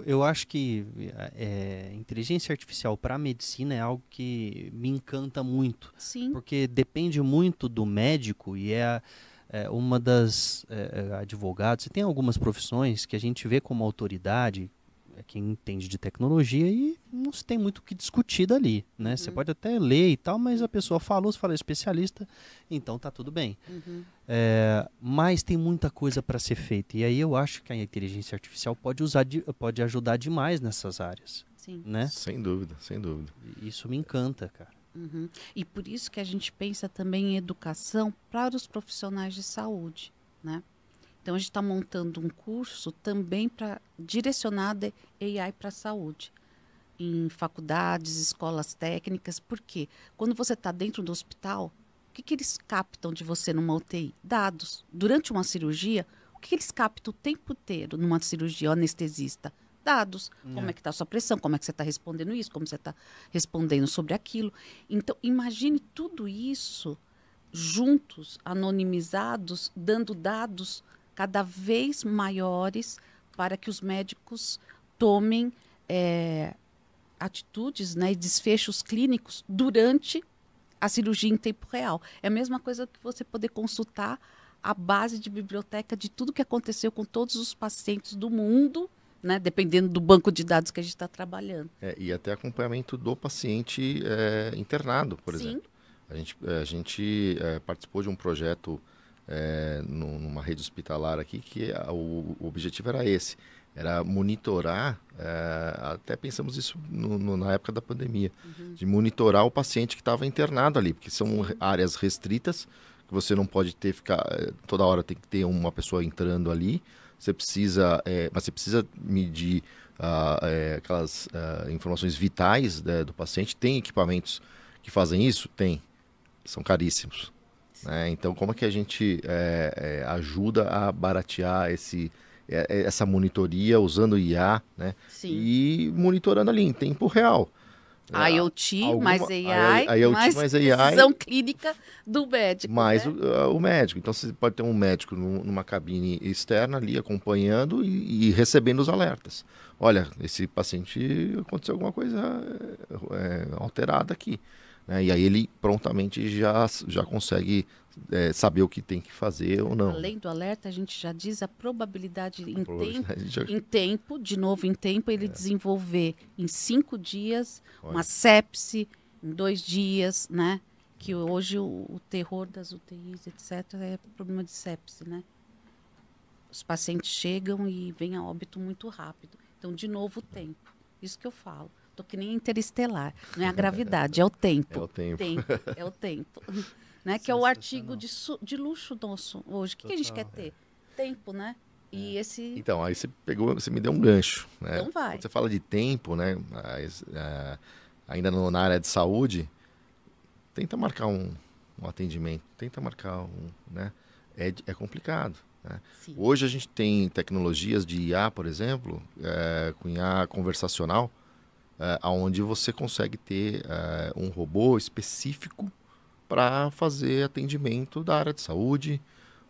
Eu acho que inteligência artificial para a medicina é algo que me encanta muito. Sim. Porque depende muito do médico e uma das advogados. Você tem algumas profissões que a gente vê como autoridade, quem entende de tecnologia, e não se tem muito o que discutir dali, né? Uhum. Você pode até ler e tal, mas a pessoa falou, você fala especialista, então tá tudo bem. Uhum. Mas tem muita coisa para ser feita, e aí eu acho que a inteligência artificial pode ajudar demais nessas áreas. Sim. Né? Sem dúvida, sem dúvida. Isso me encanta, cara. Uhum. E por isso que a gente pensa também em educação para os profissionais de saúde, né? Então, a gente está montando um curso também para direcionar AI para a saúde, em faculdades, escolas técnicas. Por quê? Quando você está dentro do hospital, o que eles captam de você numa UTI? Dados. Durante uma cirurgia, o que eles captam o tempo inteiro numa cirurgia, o anestesista? Dados. Como é que está a sua pressão, como é que você está respondendo isso, como você está respondendo sobre aquilo. Então, imagine tudo isso juntos, anonimizados, dando dados cada vez maiores para que os médicos tomem atitudes, né, e desfechos clínicos durante a cirurgia em tempo real. É a mesma coisa que você poder consultar a base de biblioteca de tudo que aconteceu com todos os pacientes do mundo, né, dependendo do banco de dados que a gente está trabalhando. E até acompanhamento do paciente internado, por Sim. exemplo. A gente participou de um projeto numa rede hospitalar aqui, que o objetivo era esse, era monitorar, até pensamos isso na época da pandemia, de monitorar o paciente que estava internado ali, porque são áreas restritas, que você não pode toda hora tem que ter uma pessoa entrando ali, mas você precisa medir aquelas informações vitais do paciente. Tem equipamentos que fazem isso? Tem, são caríssimos. né? Então, como é que a gente ajuda a baratear essa monitoria usando IA, né? Sim. E monitorando ali em tempo real. IoT, mais AI, IoT, mais mais AI, decisão clínica do médico. mais né? o médico. Então, você pode ter um médico numa cabine externa ali acompanhando e recebendo os alertas. Olha, esse paciente aconteceu alguma coisa alterada aqui, né? E aí ele prontamente já consegue saber o que tem que fazer ou não. Além do alerta, a gente já diz a probabilidade probabilidade em tempo, de novo em tempo, ele desenvolver em 5 dias Olha. uma sepse, em 2 dias, né? Que hoje o terror das UTIs, etc., é problema de sepse, né? Os pacientes chegam e vêm a óbito muito rápido. Então, de novo, o tempo. Isso que eu falo. Tô que nem interestelar. Não é a gravidade, é o tempo. É o tempo. É o tempo. Né? Que é o artigo de luxo nosso hoje. O que a gente quer ter? Tempo, né? E esse... Então, aí você me deu um gancho, né? Então vai. Quando você fala de tempo, né? Ainda na área de saúde, tenta marcar um atendimento, tenta marcar né? É complicado. Né? Hoje a gente tem tecnologias de IA, por exemplo, com IA conversacional, onde você consegue ter um robô específico para fazer atendimento da área de saúde,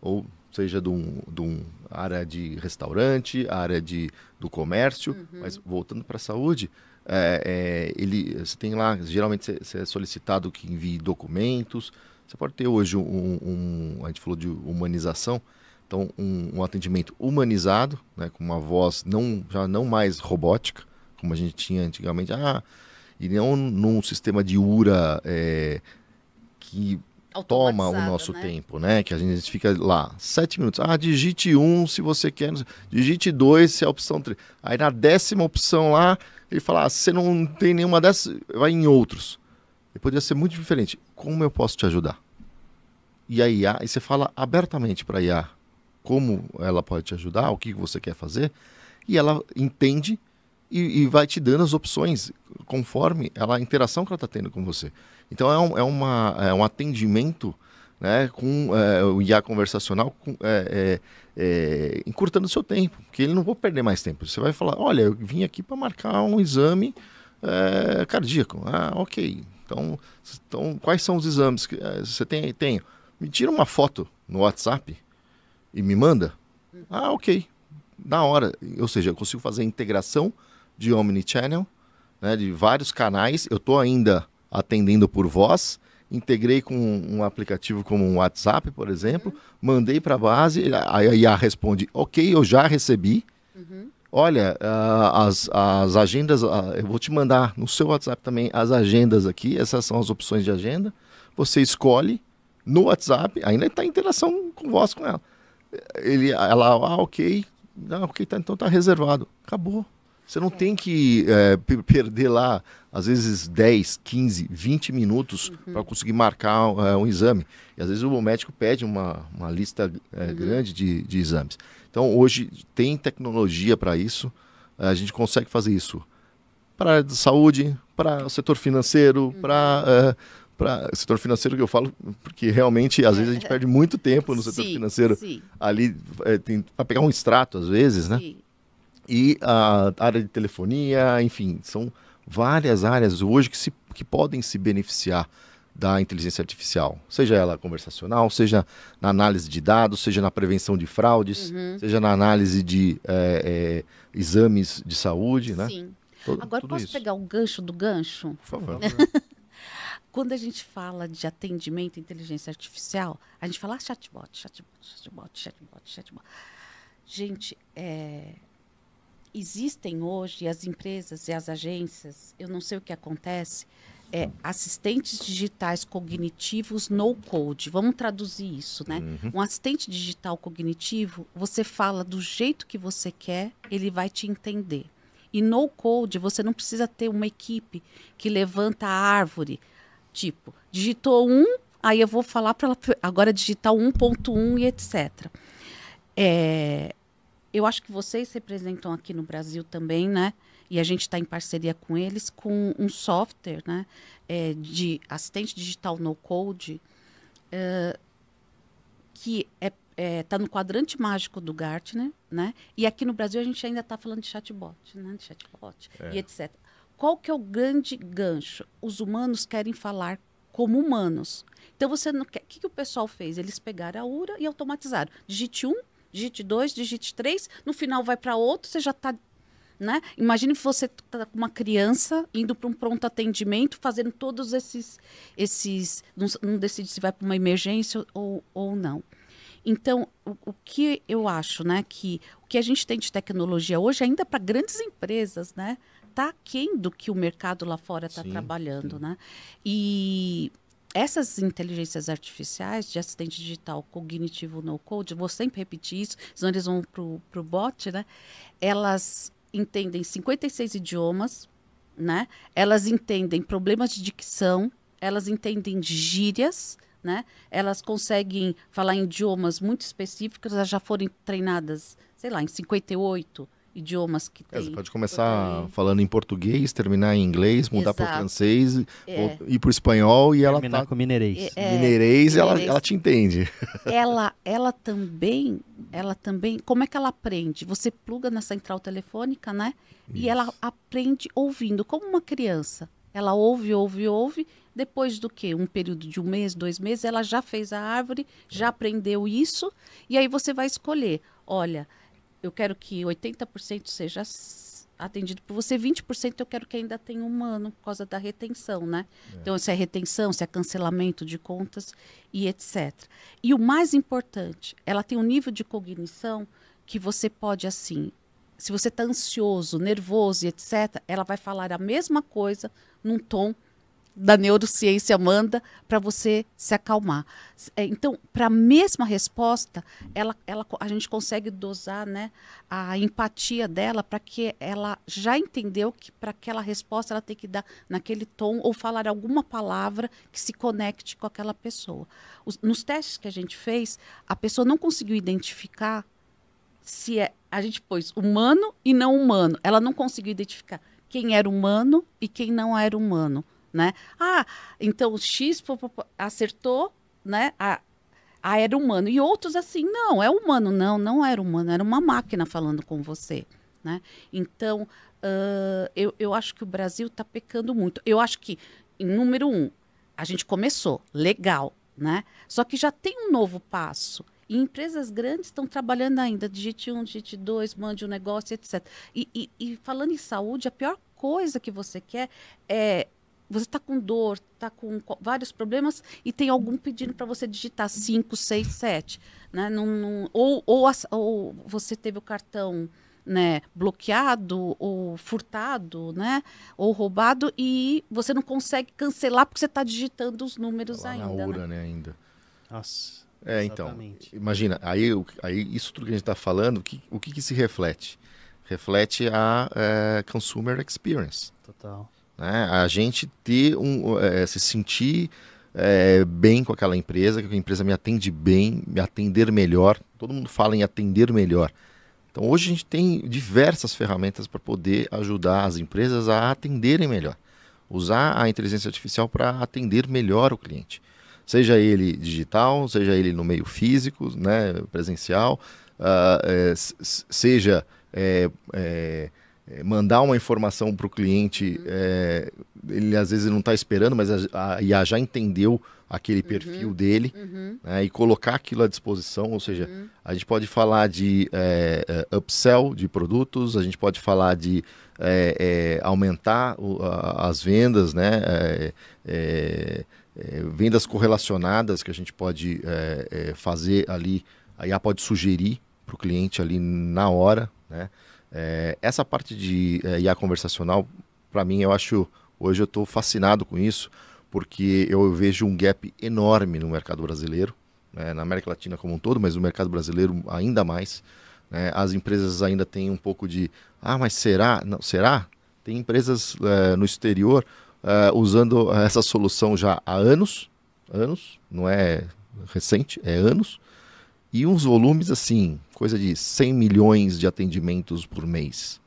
ou seja, de um área de restaurante, área do comércio, mas voltando para a saúde, você tem lá, geralmente você é solicitado que envie documentos, você pode ter hoje a gente falou de humanização, então um atendimento humanizado, né, com uma voz já não mais robótica, como a gente tinha antigamente, e não num sistema de URA que toma o nosso tempo, né? Que a gente fica lá, 7 minutos. Digite 1 se você quer, digite 2 se é a opção 3. Aí na 10ª opção lá, ele fala, se você não tem nenhuma dessas, vai em outros. E poderia ser muito diferente. Como eu posso te ajudar? E a IA, e você fala abertamente para a IA como ela pode te ajudar, o que você quer fazer, e ela entende e vai te dando as opções conforme a interação que ela está tendo com você. Então é um atendimento, né, com o IA conversacional, encurtando o seu tempo, porque ele não vai perder mais tempo. Você vai falar, olha, eu vim aqui para marcar um exame cardíaco. Ok. Então, quais são os exames que você tem? Tenho. Me tira uma foto no WhatsApp e me manda. Ok. Na hora. Ou seja, eu consigo fazer a integração de Omnichannel, né, de vários canais. Eu estou ainda atendendo por voz, integrei com um aplicativo como um WhatsApp, por exemplo, mandei para a base, a IA responde, ok, eu já recebi. Olha, as agendas, eu vou te mandar no seu WhatsApp também as agendas aqui, essas são as opções de agenda. Você escolhe no WhatsApp, ainda está em interação com voz com ela. Ela, ok, então está reservado. Acabou. Você não tem que perder lá, às vezes, 10, 15, 20 minutos para conseguir marcar um exame. E às vezes o médico pede uma lista grande de exames. Então, hoje tem tecnologia para isso. A gente consegue fazer isso para a área de saúde, para o setor financeiro, para o setor financeiro que eu falo, porque realmente, às vezes, a gente perde muito tempo no setor financeiro ali, para pegar um extrato, às vezes, né? Sim. E a área de telefonia, enfim, são várias áreas hoje que podem se beneficiar da inteligência artificial, seja ela conversacional, seja na análise de dados, seja na prevenção de fraudes, seja na análise de exames de saúde, né? Sim. Agora, posso pegar o gancho do gancho? Por favor. Quando a gente fala de atendimento à inteligência artificial, a gente fala chatbot. Gente, existem hoje as empresas e as agências, eu não sei o que acontece, assistentes digitais cognitivos no code. Vamos traduzir isso, né? Um assistente digital cognitivo, você fala do jeito que você quer, ele vai te entender. E no code, você não precisa ter uma equipe que levanta a árvore. Tipo, digitou 1, aí eu vou falar para ela agora digitar 1.1 e etc. Eu acho que vocês representam aqui no Brasil também, né? E a gente está em parceria com eles, com um software, né? De assistente digital no code, que está no quadrante mágico do Gartner, né? E aqui no Brasil a gente ainda está falando de chatbot, né? De chatbot e etc. Qual que é o grande gancho? Os humanos querem falar como humanos. Então, você não quer... O que o pessoal fez? Eles pegaram a URA e automatizaram. Digite 1, digite 2, digite 3, no final vai para outro, você já está... Né? Imagine você tá com uma criança indo para um pronto atendimento, fazendo todos esses não decide se vai para uma emergência ou não. Então, o que eu acho, né, que o que a gente tem de tecnologia hoje, ainda para grandes empresas, né, está aquém do que o mercado lá fora está trabalhando, né? E essas inteligências artificiais de assistente digital cognitivo no-code, vou sempre repetir isso, senão eles vão para o bot, né? Elas entendem 56 idiomas, né? Elas entendem problemas de dicção, elas entendem gírias, né? Elas conseguem falar em idiomas muito específicos, elas já foram treinadas, sei lá, em 58 idiomas que tem. Você pode começar falando em português, terminar em inglês, mudar para o francês, ir para o espanhol e ela terminar com mineirês. Mineirês, ela te entende. Ela também, como é que ela aprende? Você pluga na central telefônica, né? Isso. E ela aprende ouvindo, como uma criança. Ela ouve, depois do quê? Um período de 1 mês, 2 meses, ela já fez a árvore, já aprendeu isso, e aí você vai escolher, olha, eu quero que 80% seja atendido por você, 20% eu quero que ainda tenha humano, por causa da retenção, né? Então, se é retenção, se é cancelamento de contas e etc. E o mais importante, ela tem um nível de cognição que você pode, assim, se você está ansioso, nervoso e etc., ela vai falar a mesma coisa num tom da neurociência manda para você se acalmar. Então, para a mesma resposta, a gente consegue dosar, né, a empatia dela para que ela já entendeu que para aquela resposta ela tem que dar naquele tom ou falar alguma palavra que se conecte com aquela pessoa. Nos testes que a gente fez, a pessoa não conseguiu identificar se a gente pôs humano e não humano. Ela não conseguiu identificar quem era humano e quem não era humano. Né? Então o X acertou, né? Era humano. E outros assim, não, é humano. Não era humano, era uma máquina falando com você. Né? Então, eu acho que o Brasil está pecando muito. Eu acho que, em número 1, a gente começou, legal, né? Só que já tem um novo passo. E empresas grandes estão trabalhando ainda, digite 1, digite 2, mande um negócio, etc. E falando em saúde, a pior coisa que você quer é... Você está com dor, está com vários problemas e tem algum pedindo para você digitar 5, 6, 7. Né? Ou você teve o cartão, né, bloqueado ou furtado, né, ou roubado e você não consegue cancelar porque você está digitando os números lá ainda. Na URA, né? Ainda. Nossa, então, imagina, aí isso tudo que a gente está falando, o que se reflete? Reflete a consumer experience. Total. Né? A gente ter se sentir bem com aquela empresa, que a empresa me atende bem, me atender melhor. Todo mundo fala em atender melhor. Então hoje a gente tem diversas ferramentas para poder ajudar as empresas a atenderem melhor. Usar a inteligência artificial para atender melhor o cliente. Seja ele digital, seja ele no meio físico, né, presencial, seja... mandar uma informação para o cliente, ele às vezes não está esperando, mas a IA já entendeu aquele perfil dele, né, e colocar aquilo à disposição, ou seja, a gente pode falar de upsell de produtos, a gente pode falar de aumentar as vendas, né, vendas correlacionadas que a gente pode fazer ali, a IA pode sugerir para o cliente ali na hora, né. Essa parte de IA conversacional, para mim, eu acho, hoje eu estou fascinado com isso, porque eu vejo um gap enorme no mercado brasileiro, né, na América Latina como um todo, mas no mercado brasileiro ainda mais. Né, as empresas ainda têm um pouco de, mas será? Não, será? Tem empresas no exterior usando essa solução já há anos, não é recente, é anos, e uns volumes assim, coisa de 100 milhões de atendimentos por mês.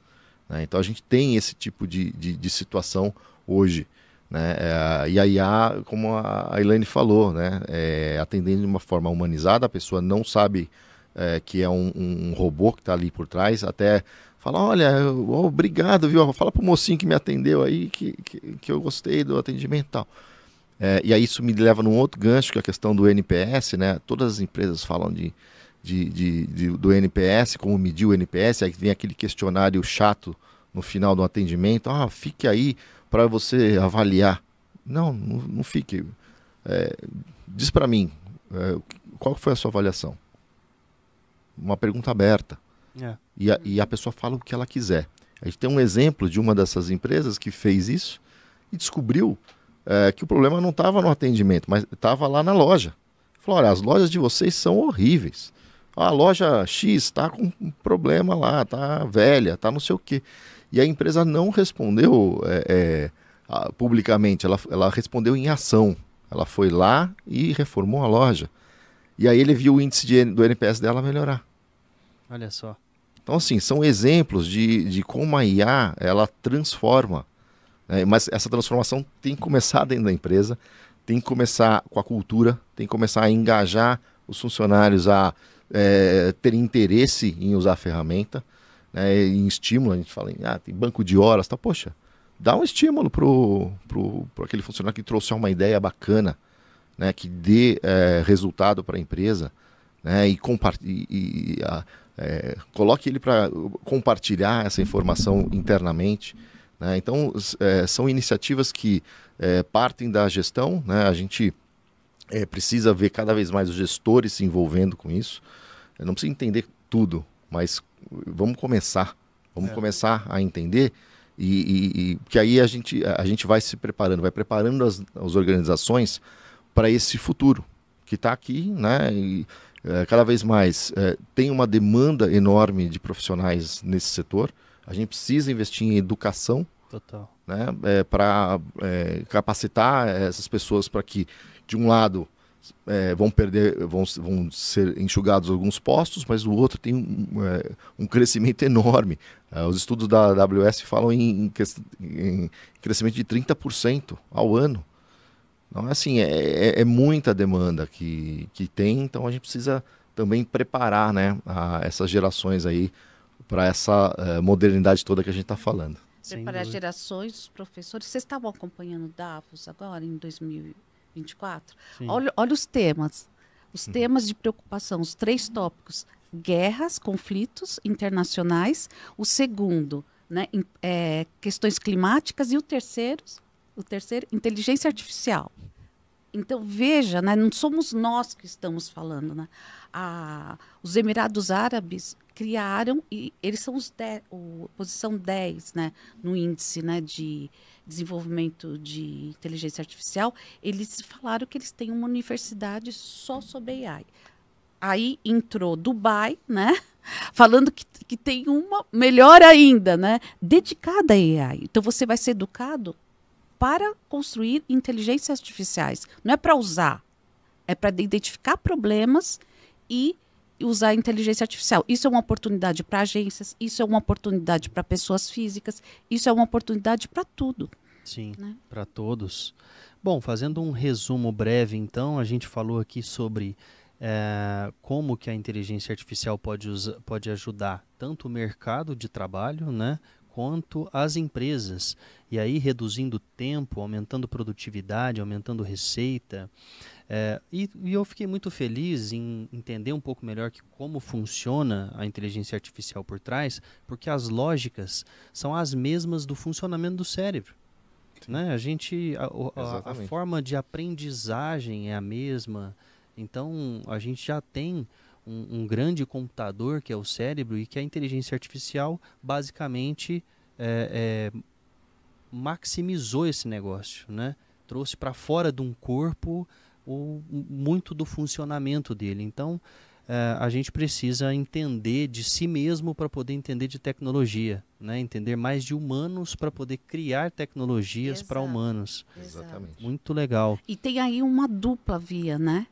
Né? Então a gente tem esse tipo de situação hoje. né? E a IA, como a Elaine falou, né? Atendendo de uma forma humanizada, a pessoa não sabe que é um robô que está ali por trás, até fala, olha, obrigado, viu? Fala pro mocinho que me atendeu aí que eu gostei do atendimento e tal. E aí isso me leva num outro gancho, que é a questão do NPS, né? Todas as empresas falam do NPS, como medir o NPS, aí vem aquele questionário chato no final do atendimento, fique aí para você avaliar. Não fique. Diz para mim, qual foi a sua avaliação? Uma pergunta aberta. E a pessoa fala o que ela quiser. A gente tem um exemplo de uma dessas empresas que fez isso e descobriu que o problema não estava no atendimento, mas estava lá na loja. Falou, olha, as lojas de vocês são horríveis. A loja X está com um problema lá, está velha, está não sei o quê. E a empresa não respondeu publicamente, ela respondeu em ação. Ela foi lá e reformou a loja. E aí ele viu o índice do NPS dela melhorar. Olha só. Então, assim, são exemplos de como a IA, ela transforma. Mas essa transformação tem que começar dentro da empresa, tem que começar com a cultura, tem que começar a engajar os funcionários a ter interesse em usar a ferramenta, né, em estímulo. A gente fala, tem banco de horas, tá? Poxa, dá um estímulo pro aquele funcionário que trouxe uma ideia bacana, né, que dê resultado para a empresa, né, e coloque ele para compartilhar essa informação internamente. Né? Então, são iniciativas que partem da gestão, né? A gente precisa ver cada vez mais os gestores se envolvendo com isso. Não precisa entender tudo, mas vamos começar. Vamos começar a entender que aí a gente vai se preparando, vai preparando as organizações para esse futuro que está aqui, né? E, cada vez mais tem uma demanda enorme de profissionais nesse setor. A gente precisa investir em educação. Total. Né, para capacitar essas pessoas para que, de um lado, vão ser enxugados alguns postos, mas o outro tem um crescimento enorme. Os estudos da AWS falam em crescimento de 30% ao ano. Então, assim, é muita demanda que tem, então a gente precisa também preparar, né, essas gerações aí para essa modernidade toda que a gente está falando. Preparar gerações, os professores. Vocês estavam acompanhando Davos agora, em 2024? Olha os temas. Os temas de preocupação, os 3 tópicos. Guerras, conflitos internacionais. O segundo, né, questões climáticas. E o terceiro, inteligência artificial. Então, veja, né, não somos nós que estamos falando. Né? Os Emirados Árabes criaram, e eles são posição 10, né, no índice, né, de desenvolvimento de inteligência artificial. Eles falaram que eles têm uma universidade só sobre AI. Aí entrou Dubai, né, falando que tem uma melhor ainda, né, dedicada a AI. Então, você vai ser educado para construir inteligências artificiais. Não é para usar, é para identificar problemas e usar a inteligência artificial. Isso é uma oportunidade para agências, isso é uma oportunidade para pessoas físicas, isso é uma oportunidade para tudo. Sim, né? Para todos. Bom, fazendo um resumo breve, então, a gente falou aqui sobre como que a inteligência artificial pode ajudar tanto o mercado de trabalho, né, quanto as empresas. E aí reduzindo tempo, aumentando produtividade, aumentando receita. E eu fiquei muito feliz em entender um pouco melhor como funciona a inteligência artificial por trás, porque as lógicas são as mesmas do funcionamento do cérebro. Né? A forma de aprendizagem é a mesma. Então, a gente já tem um grande computador, que é o cérebro, e que a inteligência artificial, basicamente, maximizou esse negócio, né? Trouxe para fora de um corpo muito do funcionamento dele. Então, a gente precisa entender de si mesmo para poder entender de tecnologia, né? Entender mais de humanos para poder criar tecnologias para humanos. Exatamente. Muito legal. E tem aí uma dupla via, né?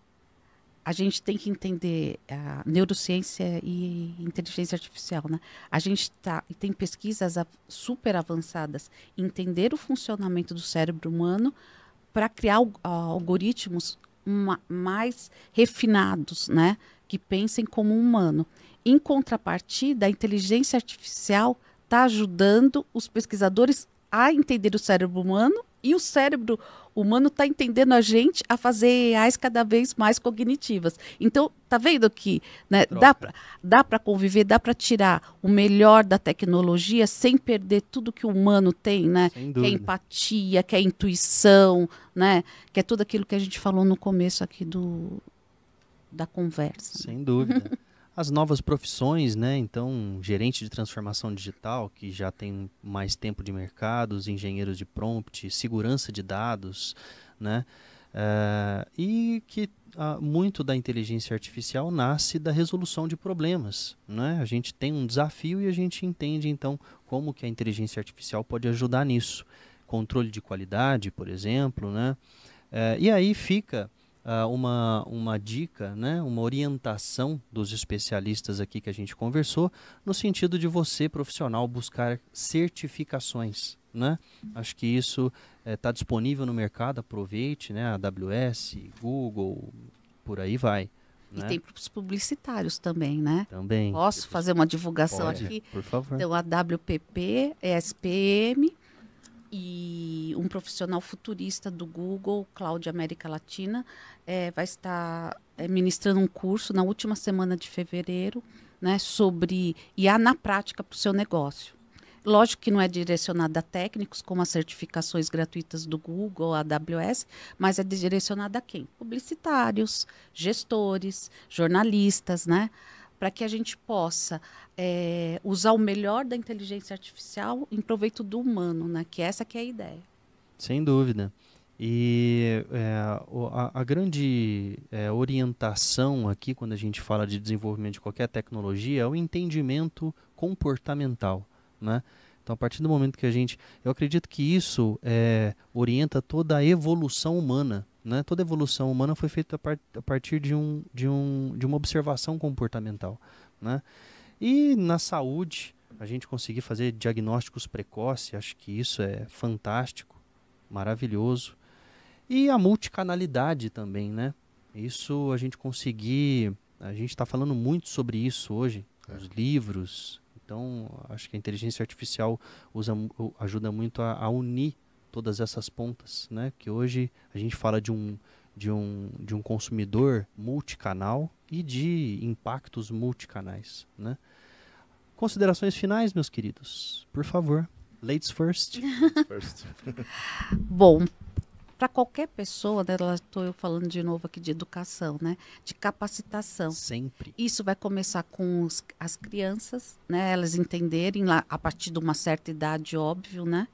a gente tem que entender a neurociência e inteligência artificial, né? A gente tem pesquisas super avançadas em entender o funcionamento do cérebro humano para criar algoritmos mais refinados, né? Que pensem como um humano. Em contrapartida, a inteligência artificial está ajudando os pesquisadores a entender o cérebro humano e o cérebro humano está entendendo a gente a fazer AIs cada vez mais cognitivas. Então, tá vendo que, né, dá para conviver, dá para tirar o melhor da tecnologia sem perder tudo que o humano tem, né? Que é empatia, que é intuição, né? Que é tudo aquilo que a gente falou no começo aqui da conversa. Sem dúvida. As novas profissões, né? Então, gerente de transformação digital, que já tem mais tempo de mercado, os engenheiros de prompt, segurança de dados, né? E que muito da inteligência artificial nasce da resolução de problemas, né? A gente tem um desafio e a gente entende, então, como que a inteligência artificial pode ajudar nisso. Controle de qualidade, por exemplo, né? E aí fica uma dica, né, uma orientação dos especialistas aqui que a gente conversou, no sentido de você, profissional, buscar certificações, né? Acho que isso está disponível no mercado, aproveite, né? AWS, Google, por aí vai. E tem para os publicitários também, né? Também. Posso fazer uma divulgação aqui? Por favor. Então, a WPP, ESPM, e um profissional futurista do Google, Cloud América Latina, vai estar ministrando um curso na última semana de fevereiro, né, sobre IA na prática para o seu negócio. Lógico que não é direcionado a técnicos, como as certificações gratuitas do Google, a AWS, mas é direcionado a quem? Publicitários, gestores, jornalistas, né? Para que a gente possa usar o melhor da inteligência artificial em proveito do humano, né? Que essa que é a ideia. Sem dúvida. E a grande orientação aqui, quando a gente fala de desenvolvimento de qualquer tecnologia, é o entendimento comportamental, né? Então, a partir do momento que eu acredito que isso orienta toda a evolução humana, né? Toda evolução humana foi feita a partir de uma observação comportamental, né? E na saúde, a gente conseguir fazer diagnósticos precoces, acho que isso é fantástico, maravilhoso. E a multicanalidade também, né? Isso a gente está falando muito sobre isso hoje, os livros. Então, acho que a inteligência artificial ajuda muito a unir todas essas pontas, né? Que hoje a gente fala de um consumidor multicanal e de impactos multicanais, né? Considerações finais, meus queridos, por favor. Ladies first. Bom, para qualquer pessoa, né, estou eu falando de novo aqui de educação, né, de capacitação. Sempre. Isso vai começar com as crianças, né, elas entenderem lá a partir de uma certa idade, óbvio, né.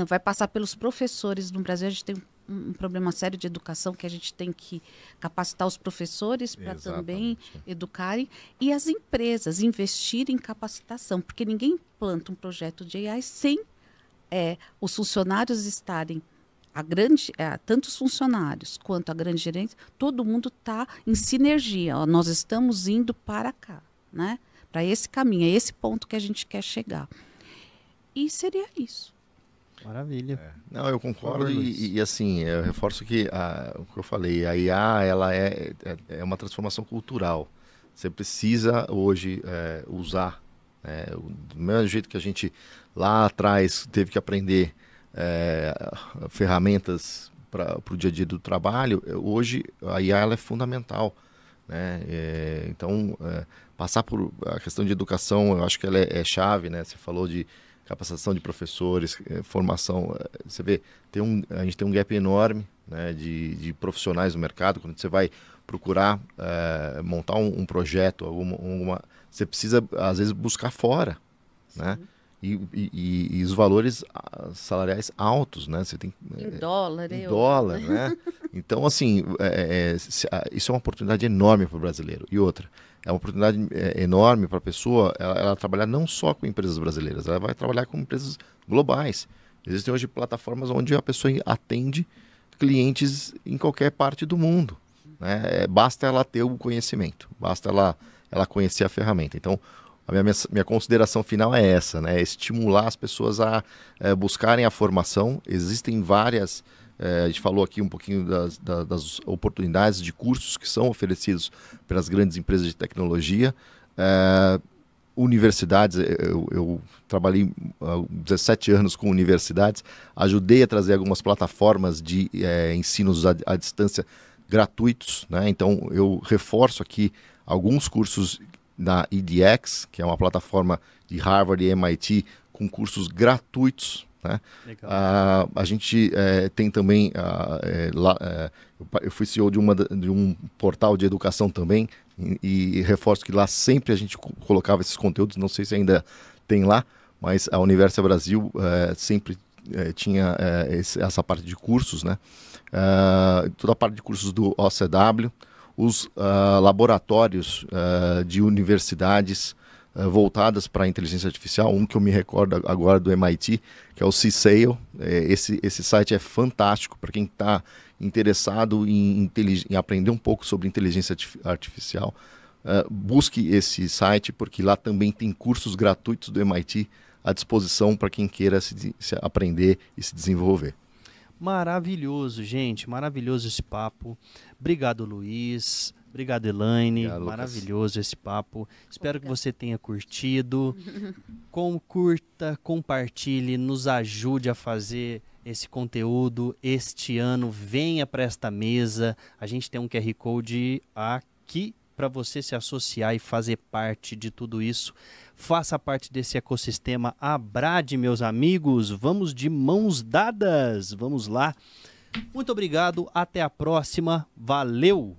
Vai passar pelos professores. No Brasil a gente tem um problema sério de educação, que a gente tem que capacitar os professores para também educarem, e as empresas investirem em capacitação, porque ninguém implanta um projeto de AI sem os funcionários estarem, tanto os funcionários quanto a grande gerência, todo mundo está em sinergia. Ó, nós estamos indo para cá, né? Para esse caminho, é esse ponto que a gente quer chegar. E seria isso. Maravilha. Não, eu concordo e assim, eu reforço que o que eu falei, a IA ela é uma transformação cultural. Você precisa hoje usar, do mesmo jeito que a gente lá atrás teve que aprender ferramentas para o dia a dia do trabalho, hoje a IA ela é fundamental, né? Então, passar por a questão de educação, eu acho que ela é chave, né? Você falou de capacitação de professores, formação. Você vê, a gente tem um gap enorme, né, de profissionais no mercado. Quando você vai procurar montar um projeto, você precisa, às vezes, buscar fora, né? E os valores salariais altos, né? Você tem, em dólar, né? Então, assim, isso é uma oportunidade enorme para o brasileiro. E outra, é uma oportunidade enorme para a pessoa ela trabalhar não só com empresas brasileiras, ela vai trabalhar com empresas globais. Existem hoje plataformas onde a pessoa atende clientes em qualquer parte do mundo, né? Basta ela ter o conhecimento, basta ela conhecer a ferramenta. Então, a minha consideração final é essa, né? É estimular as pessoas a buscarem a formação. Existem várias, a gente falou aqui um pouquinho das oportunidades de cursos que são oferecidos pelas grandes empresas de tecnologia. Universidades, eu trabalhei 17 anos com universidades, ajudei a trazer algumas plataformas de ensinos à distância gratuitos, né? Então eu reforço aqui alguns cursos da edX, que é uma plataforma de Harvard e MIT com cursos gratuitos, né? A gente tem também eu fui CEO de um portal de educação também, e reforço que lá sempre a gente colocava esses conteúdos, não sei se ainda tem lá, mas a Universa Brasil sempre tinha essa parte de cursos, né? Toda a parte de cursos do OCW, os laboratórios de universidades voltadas para a inteligência artificial, um que eu me recordo agora do MIT, que é o C-SAIL. Esse site é fantástico para quem está interessado em aprender um pouco sobre inteligência artificial. Busque esse site, porque lá também tem cursos gratuitos do MIT à disposição para quem queira se aprender e se desenvolver. Maravilhoso, gente, maravilhoso esse papo. Obrigado, Luiz. Obrigado, Elaine. Obrigado, maravilhoso esse papo. Espero que você tenha curtido. Curta, compartilhe, nos ajude a fazer esse conteúdo este ano. Venha para esta mesa. A gente tem um QR Code aqui para você se associar e fazer parte de tudo isso. Faça parte desse ecossistema Abrad, meus amigos. Vamos de mãos dadas. Vamos lá. Muito obrigado. Até a próxima. Valeu!